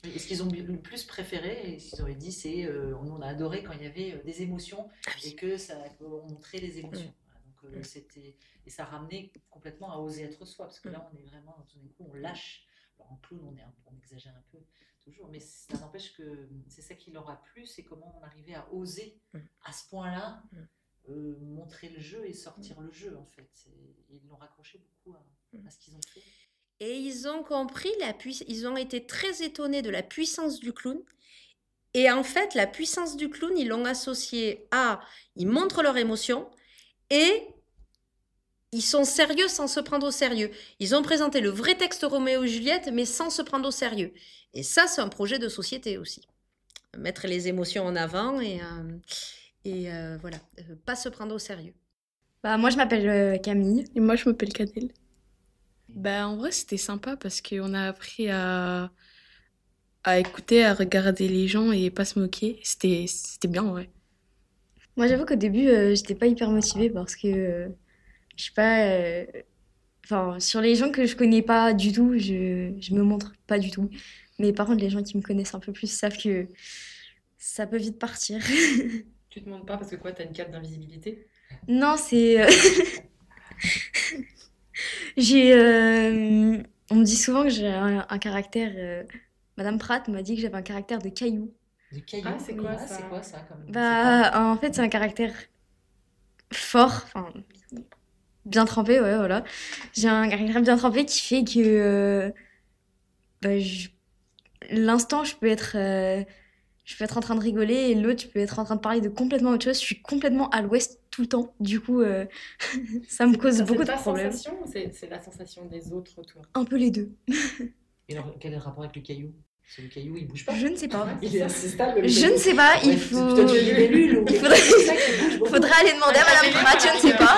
Et ce qu'ils ont le plus préféré, et ce qu'ils auraient dit, c'est on a adoré quand il y avait des émotions et que on montrait les émotions. Voilà, donc et ça ramenait complètement à oser être soi, parce que là, on est vraiment, tout d'un coup, on lâche. Alors en clown, on exagère un peu toujours, mais ça n'empêche que c'est ça qui leur a plu, c'est comment on arrivait à oser à ce point-là. Montrer le jeu et sortir le jeu, en fait. Ils l'ont raccroché beaucoup à ce qu'ils ont fait. Et ils ont compris ils ont été très étonnés de la puissance du clown. Et en fait, la puissance du clown, ils l'ont associée ils montrent leurs émotions et ils sont sérieux sans se prendre au sérieux. Ils ont présenté le vrai texte Roméo et Juliette, mais sans se prendre au sérieux. Et ça, c'est un projet de société aussi. Mettre les émotions en avant et pas se prendre au sérieux. Moi, je m'appelle Camille. Et moi, je m'appelle Cadel. En vrai, c'était sympa parce qu'on a appris à à écouter, à regarder les gens et pas se moquer. C'était bien, ouais. Moi, j'avoue qu'au début, j'étais pas hyper motivée parce que, je sais pas, enfin, sur les gens que je connais pas du tout, je me montre pas du tout. Mais par contre, les gens qui me connaissent un peu plus savent que ça peut vite partir. Tu te montres pas parce que quoi, t'as une cape d'invisibilité? Non, c'est. J'ai. On me dit souvent que j'ai un caractère. Madame Pratt m'a dit que j'avais un caractère de caillou. Du caillou. Ah, c'est quoi ça? C'est quoi ça comme... Bah, en fait, c'est un caractère fort, enfin, bien trempé, ouais, voilà. J'ai un caractère bien trempé qui fait que bah, l'instant, je peux être en train de rigoler et l'autre, je peux être en train de parler de complètement autre chose. Je suis complètement à l'ouest tout le temps. Du coup, ça me cause beaucoup de problèmes. C'est ta sensation ou c'est la sensation des autres autour? Un peu les deux. Et alors, quel est le rapport avec le caillou? Parce que le caillou, il bouge pas. Je ne sais pas. Il est assez stable. Le Je caillou. ne sais pas, il Ouais, faut. c'est peut-être une libellule ou quelque chose comme ça qui bouge beaucoup. Faudrait aller demander à Madame Pratt, je ne sais pas.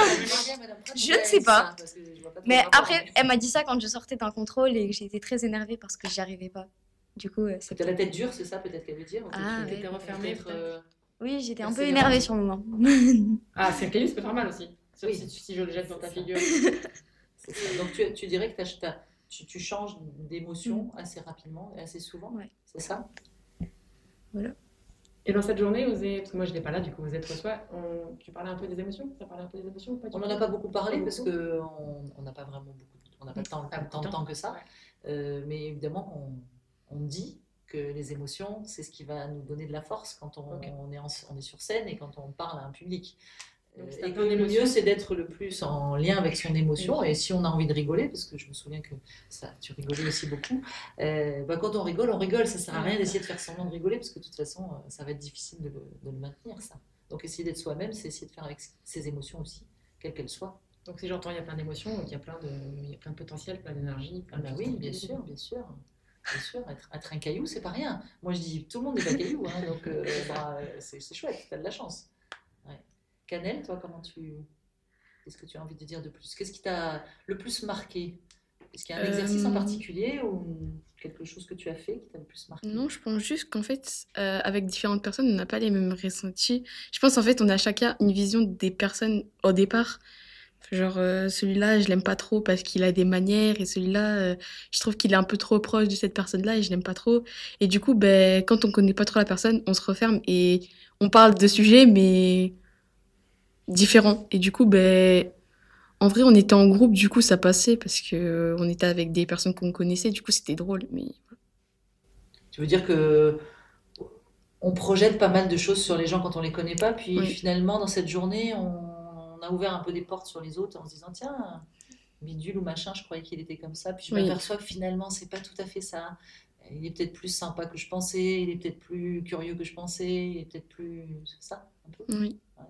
Je ne sais pas. Parce que je vois pas trop Mais le rapport, après, elle m'a dit ça quand je sortais d'un contrôle et que j'étais très énervée parce que j'y arrivais pas. Du coup, c'est T'as la tête dure, c'est ça peut-être qu'elle veut dire? Ah, Tu ouais. t'étais refermée peut-être. Oui, j'étais un peu Persévérante. énervée sur le moment. Ah, c'est un caillou, ça peut faire mal aussi. Sauf Oui. si je le jette dans ta figure. C'est ça. Donc tu dirais que tu changes d'émotion assez rapidement et assez souvent. Ouais. C'est ça? Voilà. Et dans cette journée, parce que moi je n'étais pas là, du coup vous êtes reçoit, tu parlais un peu des émotions? Tu as parlé un peu des émotions ou pas? On n'en a pas beaucoup parlé parce qu'on n'a pas vraiment on n'a pas tant de temps que ça. Mais évidemment, on dit que les émotions, c'est ce qui va nous donner de la force quand on est sur scène et quand on parle à un public. Donc, c'est Et un que peu le d'émotion. mieux, c'est d'être le plus en lien avec son émotion. Et si on a envie de rigoler, parce que je me souviens que ça, tu rigolais aussi beaucoup, quand on rigole, on rigole. Ça sert à rien d'essayer de faire semblant de rigoler, parce que de toute façon, ça va être difficile de le maintenir, ça. Donc essayer d'être soi-même, c'est essayer de faire avec ses émotions aussi, quelles qu'elles soient. Donc si j'entends, il y a plein d'émotions, donc il y a plein de potentiel, plein d'énergie, plein de Bah choses oui, qui bien se sûr, bien sûr. Bien sûr, être un caillou, c'est pas rien. Moi, je dis, tout le monde n'est pas caillou, hein, donc c'est chouette, t'as de la chance. Ouais. Canel, toi, qu'est-ce que tu as envie de dire de plus? Qu'est-ce qui t'a le plus marqué? Est-ce qu'il y a un exercice en particulier ou quelque chose que tu as fait qui t'a le plus marqué? Non, je pense juste qu'en fait, avec différentes personnes, on n'a pas les mêmes ressentis. Je pense en fait, on a chacun une vision des personnes au départ. Genre, celui-là, je l'aime pas trop parce qu'il a des manières, et celui-là, je trouve qu'il est un peu trop proche de cette personne-là et je l'aime pas trop. Et du coup, ben, quand on connaît pas trop la personne, on se referme et on parle de sujets, mais différents. Et du coup, ben, en vrai, on était en groupe, du coup, ça passait parce que on était avec des personnes qu'on connaissait, du coup, c'était drôle. Mais Tu veux dire que on projette pas mal de choses sur les gens quand on les connaît pas, puis Oui. finalement, dans cette journée, on a ouvert un peu des portes sur les autres en se disant, tiens, bidule ou machin, je croyais qu'il était comme ça, puis je Oui. m'aperçois que finalement, c'est pas tout à fait ça. Il est peut-être plus sympa que je pensais, il est peut-être plus curieux que je pensais, il est peut-être plus... C'est ça, un peu? oui. Ouais.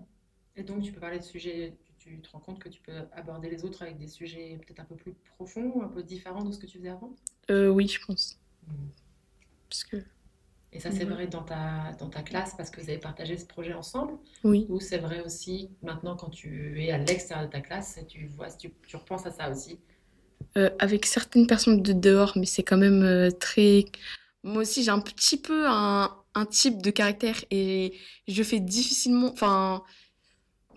Et donc tu peux parler de sujets, tu te rends compte que tu peux aborder les autres avec des sujets peut-être un peu plus profonds, un peu différents de ce que tu faisais avant? Oui, je pense. Parce que Et ça, c'est vrai dans ta classe parce que vous avez partagé ce projet ensemble? Oui. Ou c'est vrai aussi maintenant quand tu es à l'extérieur de ta classe, tu repenses à ça aussi? avec certaines personnes de dehors, mais c'est quand même très... Moi aussi, j'ai un petit peu un type de caractère et je fais difficilement... Enfin,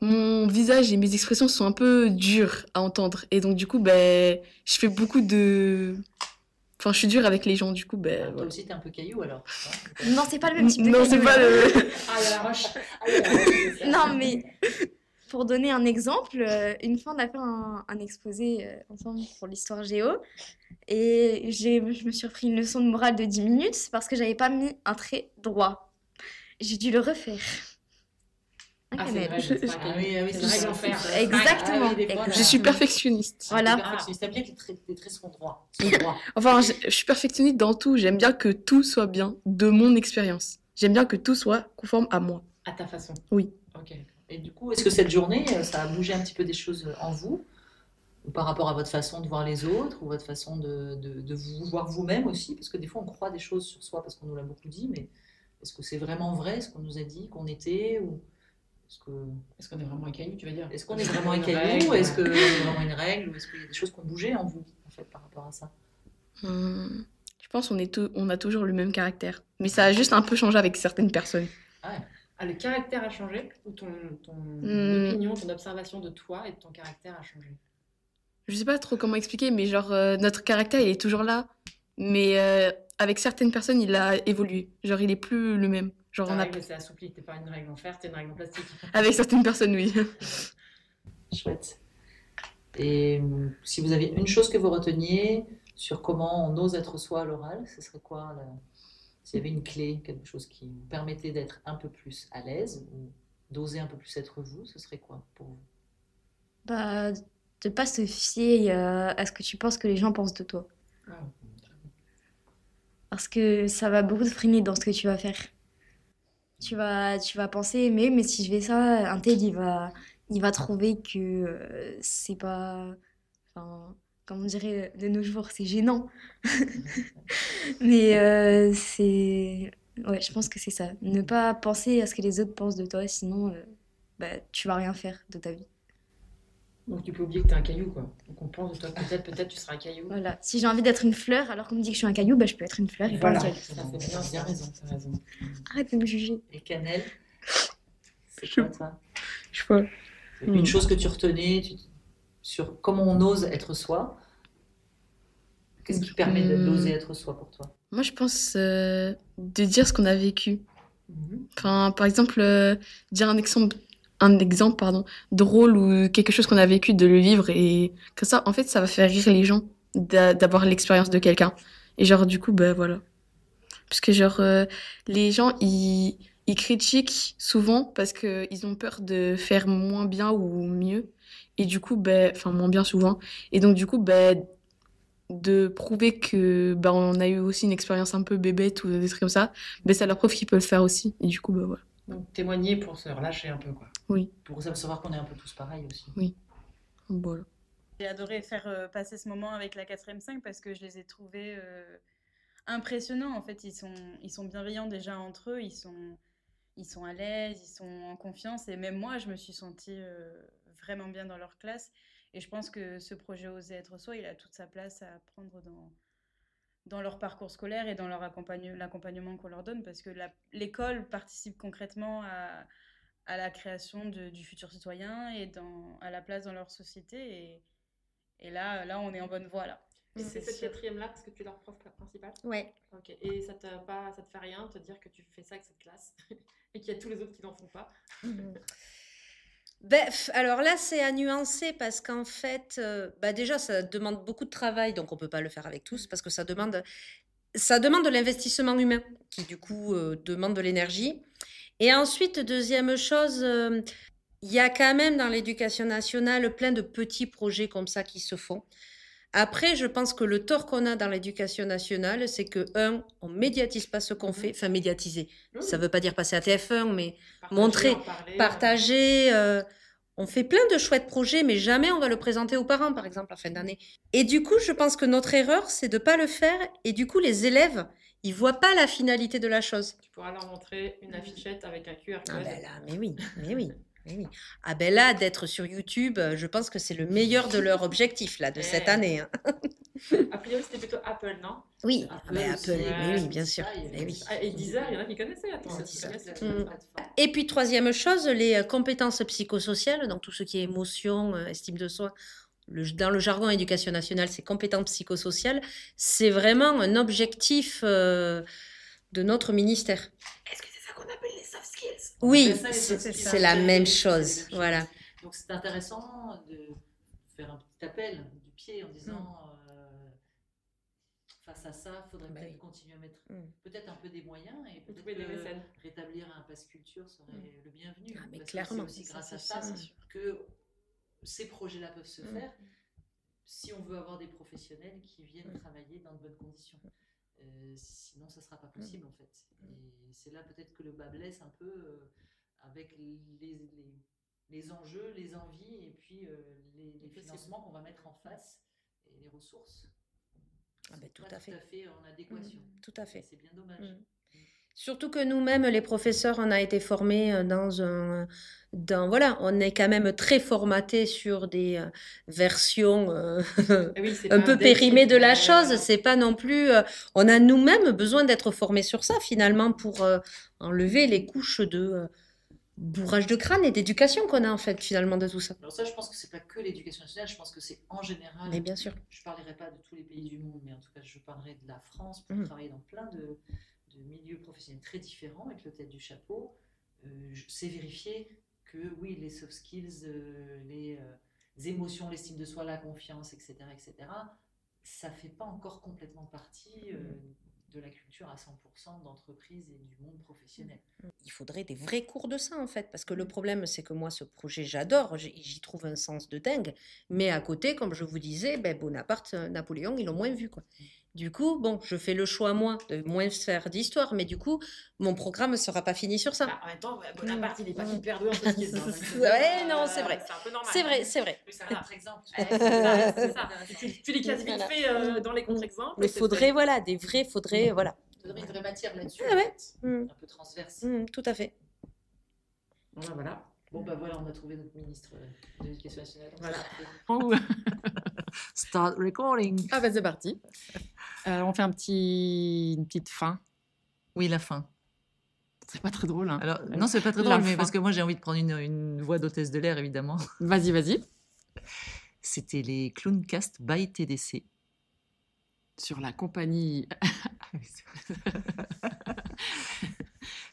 mon visage et mes expressions sont un peu dures à entendre. Et donc, du coup, ben, je fais beaucoup de... Enfin, je suis dure avec les gens, du coup, ben... Toi voilà. aussi, t'es un peu caillou, alors. Non, c'est pas le même type de Non, c'est caillou, pas là. le... Ah, il y a la roche. Non, mais pour donner un exemple, une fois on a fait un exposé ensemble pour l'histoire géo et je me suis repris une leçon de morale de 10 minutes parce que j'avais pas mis un trait droit. J'ai dû le refaire. Ah, c'est Canel. vrai, c'est pas Ah oui, c'est une règle en fer. Exactement. Ah oui, des fois, Je suis perfectionniste. Voilà. T'aimes bien que tes traits soient droits. Enfin, je suis perfectionniste dans tout. J'aime bien que tout soit bien de mon expérience. J'aime bien que tout soit conforme à moi. À ta façon. Oui. Ok. Et du coup, est-ce que cette journée, ça a bougé un petit peu des choses en vous? Ou par rapport à votre façon de voir les autres, ou votre façon de vous voir vous-même aussi? Parce que des fois, on croit des choses sur soi parce qu'on nous l'a beaucoup dit, mais est-ce que c'est vraiment vrai ce qu'on nous a dit qu'on était? Ou est-ce qu'on est vraiment un caillou, tu veux dire? Est-ce qu'on est vraiment un caillou? Est-ce que c'est vraiment une règle? Ou est-ce qu'il y a des choses qui ont bougé en vous, en fait, par rapport à ça? Je pense on a toujours le même caractère. Mais ça a juste un peu changé avec certaines personnes. Ah, le caractère a changé ou ton opinion, ton observation de toi et de ton caractère a changé? Je sais pas trop comment expliquer, mais genre, notre caractère, il est toujours là. Mais avec certaines personnes, il a évolué. Genre, il est plus le même. Genre, Ta on a... règle s'est assouplie, t'es pas une règle en fer, t'es une règle en plastique. Avec certaines personnes, oui. Chouette. Et si vous avez une chose que vous reteniez sur comment on ose être soi à l'oral, ce serait quoi s'il y avait une clé, quelque chose qui vous permettait d'être un peu plus à l'aise ou d'oser un peu plus être vous, ce serait quoi pour vous? Bah, de pas se fier à ce que tu penses que les gens pensent de toi. Parce que ça va beaucoup te freiner dans ce que tu vas faire. Tu vas penser, mais si je fais ça, un tel, il va trouver que c'est pas... Enfin, comme on dirait de nos jours, c'est gênant. Mais c'est... Ouais, je pense que c'est ça. Ne pas penser à ce que les autres pensent de toi, sinon bah, tu vas rien faire de ta vie. Donc tu peux oublier que t'es un caillou, quoi. Donc on pense de toi, peut-être tu seras un caillou. Voilà. Si j'ai envie d'être une fleur, alors qu'on me dit que je suis un caillou, bah, je peux être une fleur et Voilà, pas un caillou. ça c'est bien, t'as raison, t'as raison. Arrête de me juger. Et Cannelle, c'est quoi toi? Je vois. Une chose que tu retenais sur comment on ose être soi, qu'est-ce qui permet d'oser être soi pour toi? Moi, je pense de dire ce qu'on a vécu. Enfin, par exemple, dire un exemple drôle ou quelque chose qu'on a vécu, de le vivre. Et comme ça, en fait, ça va faire rire les gens d'avoir l'expérience de quelqu'un. Et genre, du coup, bah voilà. Parce que genre, les gens, ils critiquent souvent parce qu'ils ont peur de faire moins bien ou mieux. Et du coup, enfin, moins bien souvent. Et donc, du coup, de prouver que on a eu aussi une expérience un peu bébête ou des trucs comme ça, ça leur prouve qu'ils peuvent le faire aussi. Et du coup, voilà. Donc témoigner pour se relâcher un peu, quoi. Oui. Pour savoir qu'on est un peu tous pareils aussi. Oui. Voilà. J'ai adoré faire passer ce moment avec la 4e 5 parce que je les ai trouvés impressionnants. En fait, ils sont bienveillants déjà entre eux, ils sont à l'aise, ils sont en confiance. Et même moi, je me suis sentie vraiment bien dans leur classe. Et je pense que ce projet Oser être soi, il a toute sa place à prendre dans leur parcours scolaire et dans l'accompagnement qu'on leur donne, parce que l'école participe concrètement à la création du futur citoyen et à la place dans leur société. Et là, on est en bonne voie, là. Et c'est cette 4e-là parce que tu es leur prof principal? Ouais. Ok. Et ça te fait rien de te dire que tu fais ça avec cette classe et qu'il y a tous les autres qui n'en font pas? Alors là, c'est à nuancer parce qu'en fait, déjà, ça demande beaucoup de travail, donc on ne peut pas le faire avec tous parce que ça demande de l'investissement humain qui, du coup, demande de l'énergie. Et ensuite, deuxième chose, il y a quand même dans l'éducation nationale plein de petits projets comme ça qui se font. Après, je pense que le tort qu'on a dans l'éducation nationale, c'est que, on ne médiatise pas ce qu'on fait. Enfin, médiatiser, ça ne veut pas dire passer à TF1, mais montrer, partager. On fait plein de chouettes projets, mais jamais on va le présenter aux parents, par exemple, en fin d'année. Et du coup, je pense que notre erreur, c'est de ne pas le faire. Et du coup, les élèves, ils ne voient pas la finalité de la chose. Tu pourras leur montrer une affichette avec un QR code. Ah ben là, mais oui. Ah ben là, d'être sur YouTube, je pense que c'est le meilleur de leur objectif là, de cette année. Hein. A priori, c'était plutôt Apple, non? Oui, Apple, mais oui, bien sûr. Mais oui. Et Deezer, il y en a qui connaissaient. Attends, Et puis, troisième chose, les compétences psychosociales, donc tout ce qui est émotion, estime de soi. Dans le jargon éducation nationale, c'est compétences psychosociales. C'est vraiment un objectif de notre ministère. Est-ce que c'est ça qu'on appelle les soft skills? Oui, c'est la même chose. Voilà. Donc c'est intéressant de faire un petit appel du pied en disant face à ça, il faudrait peut-être continuer à mettre peut-être un peu des moyens et peut-être que rétablir un pass culture serait le bienvenu. Ah, mais parce clairement. que c'est aussi grâce à ça que ces projets-là peuvent se faire si on veut avoir des professionnels qui viennent travailler dans de bonnes conditions. Sinon, ça ne sera pas possible en fait. Et c'est là peut-être que le bas blesse un peu avec les enjeux, les envies et puis les financements qu'on va mettre en face et les ressources. Ah ben, tout à fait. Tout à fait en adéquation. Tout à fait. C'est bien dommage. Surtout que nous-mêmes, les professeurs, on a été formés voilà, on est quand même très formatés sur des versions Oui, c'est un pas peu un dev périmées de la qui- chose. C'est pas non plus. On a nous-mêmes besoin d'être formés sur ça finalement pour enlever les couches de bourrage de crâne et d'éducation qu'on a en fait finalement de tout ça. Alors ça, je pense que c'est pas que l'éducation nationale, je pense que c'est en général. Mais bien sûr. Je parlerai pas de tous les pays du monde, mais en tout cas, je parlerai de la France pour Mhm. travailler dans plein de milieux professionnels très différents avec le tête du chapeau. C'est vérifié que oui, les soft skills, les émotions, l'estime de soi, la confiance, etc., ça fait pas encore complètement partie de la culture à 100% d'entreprise et du monde professionnel. Il faudrait des vrais cours de ça en fait, parce que le problème c'est que moi ce projet j'adore, j'y trouve un sens de dingue, mais à côté, comme je vous disais, ben, Bonaparte, Napoléon, ils l'ont moins vu quoi. Du coup, bon, je fais le choix moi de moins faire d'histoire, mais du coup, mon programme ne sera pas fini sur ça. En même temps, Bonaparte, il n'est pas hyper doué en soft skills. Hein, donc, Ouais, non, c'est vrai. C'est un peu normal. C'est vrai, c'est vrai. Oui, c'est un contre-exemple. C'est ça. Tu les classes vite Voilà. fait dans les contre-exemples. Mais c'est faudrait, peut-être- voilà, des vrais, faudrait, voilà. Il faudrait une vraie matière là-dessus, Ah en ouais. fait, un peu transverse. Tout à fait. Voilà. Bon, bah voilà, on a trouvé notre ministre de l'Éducation nationale. Voilà. Start recording. Ah bah c'est parti. On fait une petite fin. Oui, la fin. C'est pas très drôle. Hein. Alors, non, c'est pas très La drôle, mais fin. parce que moi j'ai envie de prendre une voix d'hôtesse de l'air, évidemment. Vas-y. C'était les Clowncast by TDC. Sur la compagnie.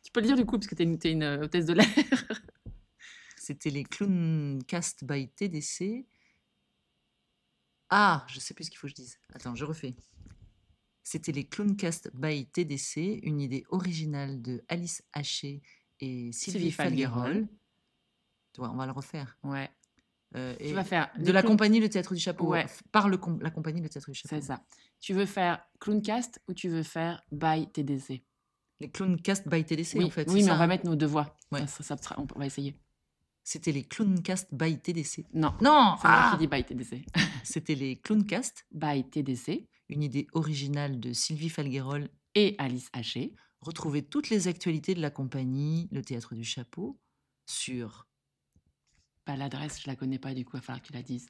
Tu peux le dire du coup, parce que t'es une hôtesse de l'air. C'était les Clowncast by TDC. Ah, je sais plus ce qu'il faut que je dise. Attends, je refais. C'était les Clowncast by TDC, une idée originale de Alice Haché et Sylvie Falguerol. Tu vois, on va le refaire. Ouais. Et Tu vas faire de les la clowns- compagnie Le Théâtre du Chapeau. Ouais. Par la compagnie Le Théâtre du Chapeau. C'est ça. Tu veux faire Clowncast ou tu veux faire by TDC? Les Clowncast by TDC, Oui, en fait. oui, c'est mais on ça, va hein. mettre nos deux voix. Ouais. On va essayer. C'était les Clowncast by TDC. Non. Non, C'est moi qui dis by TDC. C'était les Clowncast by TDC. Une idée originale de Sylvie Falguerol et Alice Haché. Retrouvez toutes les actualités de la compagnie Le Théâtre du Chapeau sur Bah, l'adresse, je la connais pas, du coup, il va falloir que tu la dises.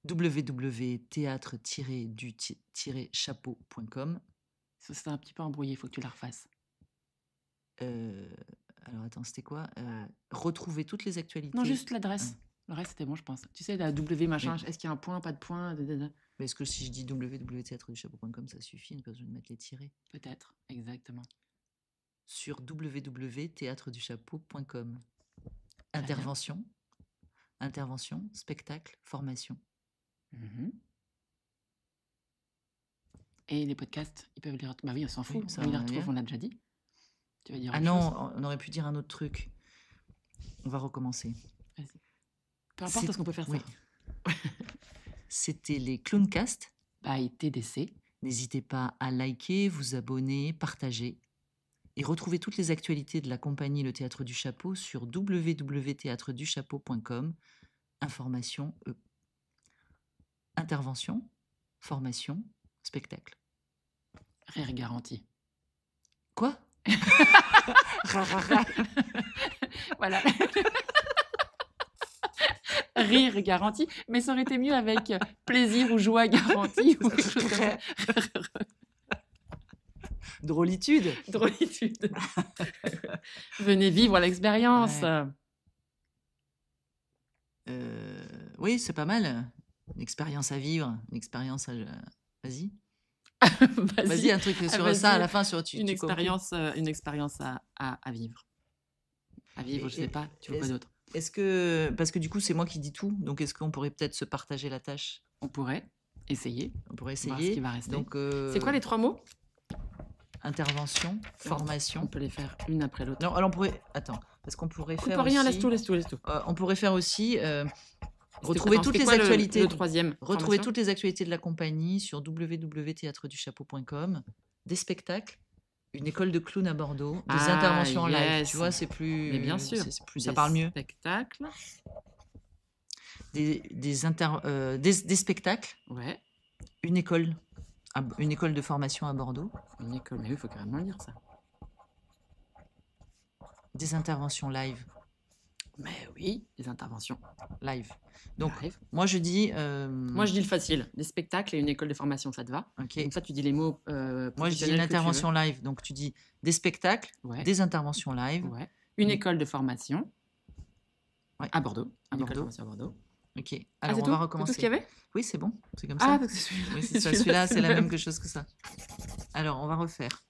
www.théâtre-du-chapeau.com. C'est un petit peu embrouillé, il faut que tu la refasses. Alors attends, c'était quoi Retrouvez toutes les actualités. Non, juste l'adresse. Le reste, c'était bon, je pense. Tu sais, la W machin, Oui. est-ce qu'il y a un point, pas de point Mais est-ce que si je dis www.théâtre-du-chapeau.com, ça suffit? On n'a pas besoin de mettre les tirets. Peut-être, exactement. Sur www.théâtre-du-chapeau.com. Intervention, spectacle, formation. Mhm. Et les podcasts, ils peuvent les retrouver. Bah oui, on s'en fout. Oui, ça, on les on retrouve, y est. on l'a déjà dit. Tu vas dire Ah autre non, chose on aurait pu dire un autre truc. On va recommencer. Vas-y. Peu importe, parce qu'on peut faire ça. Oui. C'était les Clowncast by TDC. N'hésitez pas à liker, vous abonner, partager. Et retrouvez toutes les actualités de la compagnie Le Théâtre du Chapeau sur www.théâtreduchapeau.com. Information, intervention, formation, spectacle. Rire garanti. Quoi? Voilà. Rire garanti, mais ça aurait été mieux avec plaisir ou joie garantie. Ou quelque chose comme ça. Drôlitude. Drôlitude. Venez vivre l'expérience. Ouais. Oui, c'est pas mal. Une expérience à vivre, une expérience à... Vas-y. Vas-y, un truc sur vas-y. ça à la fin. Sur, une expérience à vivre. À vivre, je sais pas. Tu veux quoi d'autre? Est-ce que... Parce que du coup, c'est moi qui dis tout. Donc, est-ce qu'on pourrait peut-être se partager la tâche? On pourrait essayer. On pourrait Voir essayer. ce qui va rester. Donc, c'est quoi les 3 mots? Intervention, formation. On peut les faire une après l'autre. Non, alors on pourrait... Attends, parce qu'on pourrait Coupe faire rien, aussi... laisse tout. On pourrait faire aussi... retrouver Attends, toutes c'était les quoi actualités. le troisième Retrouver formation toutes les actualités de la compagnie sur www.théâtreduchapeau.com. Des spectacles, une école de clown à Bordeaux, des interventions en live. yes. Tu vois, c'est plus... Mais bien sûr. c'est plus, ça parle mieux. Spectacles. Des spectacles. Ouais. Une école de formation à Bordeaux. Une école, mais oui, il faut carrément lire ça. Des interventions live. Mais oui, des interventions. Live. Donc, Live. moi, je dis... Moi, je dis le facile. Des spectacles et une école de formation, ça te va? Ok. Donc ça, tu dis les mots Moi, je dis une professionnels que tu veux. intervention live. Donc, tu dis des spectacles, Ouais. des interventions live. Ouais. Une école de formation Ouais. à Bordeaux. À Une école de Bordeaux. formation à Bordeaux. Ok. Ah, Alors, c'est on tout? va C'est recommencer. tout ce qu'il y avait? Oui, c'est bon. C'est comme Ah, ça. donc c'est celui-là. Oui, c'est ça. Celui-là, Celui-là, c'est c'est la le même même. chose que ça. Alors, on va refaire.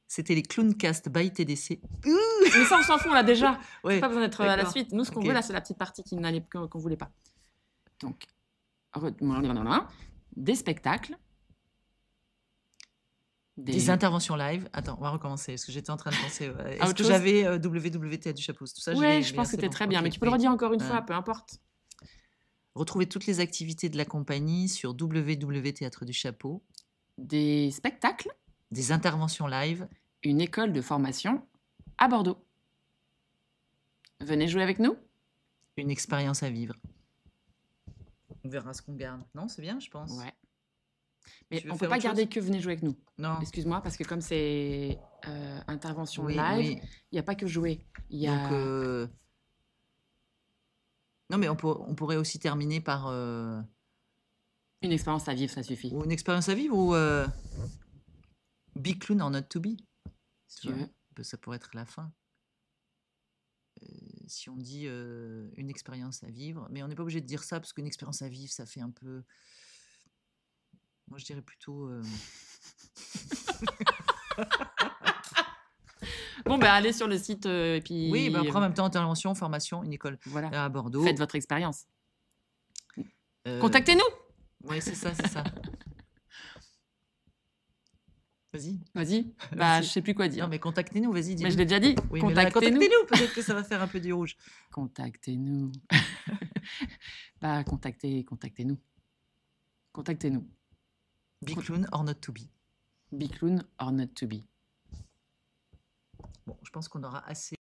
C'était les Clowncast by TDC. Mais ça, on s'en fout, on l'a déjà. Ouais, Pas besoin d'être à la d'accord. suite. Nous, ce qu'on Ok. veut, là, c'est la petite partie qu'on voulait pas. Donc, des spectacles. Des interventions live. Attends, on va recommencer. Parce que j'étais en train de penser. Est-ce autre que chose? j'avais WWT du chapeau? Tout ça, Ouais, l'ai- je pense que c'est c'était bon. très bien. Ok, Mais tu peux le oui. redire encore une fois, peu importe. Retrouvez toutes les activités de la compagnie sur www.théâtre du chapeau. Des spectacles. Des interventions live. Une école de formation à Bordeaux. Venez jouer avec nous. Une expérience à vivre. On verra ce qu'on garde. Non, c'est bien, je pense. Ouais. Mais Tu veux on peut faire pas autre garder chose? que venez jouer avec nous. Non. Excuse-moi, parce que comme c'est intervention Oui, live, oui. il n'y a pas que jouer. Il y a... Donc, non, mais on pourrait aussi terminer par... Une expérience à vivre, ça suffit. Ou une expérience à vivre ou Be Clown or Not to Be. Si tu veux. Ça pourrait être la fin. Si on dit une expérience à vivre, mais on n'est pas obligé de dire ça parce qu'une expérience à vivre, ça fait un peu... Moi, je dirais plutôt... Bon, ben allez sur le site et puis... Oui, bah après, en même temps, intervention, formation, une école Voilà. à Bordeaux. Faites votre expérience. Contactez-nous. Oui, c'est ça, c'est ça. Vas-y. Vas-y. Bah, je sais plus quoi dire. Non, mais contactez-nous, vas-y. Mais je l'ai déjà dit. Oui, mais là, Contactez-nous. contactez-nous. Peut-être que ça va faire un peu du rouge. Contactez-nous. Bah, contactez-nous. Contactez-nous. Be Clown or Not to Be. Be Clown or Not to Be. Bon, je pense qu'on aura assez.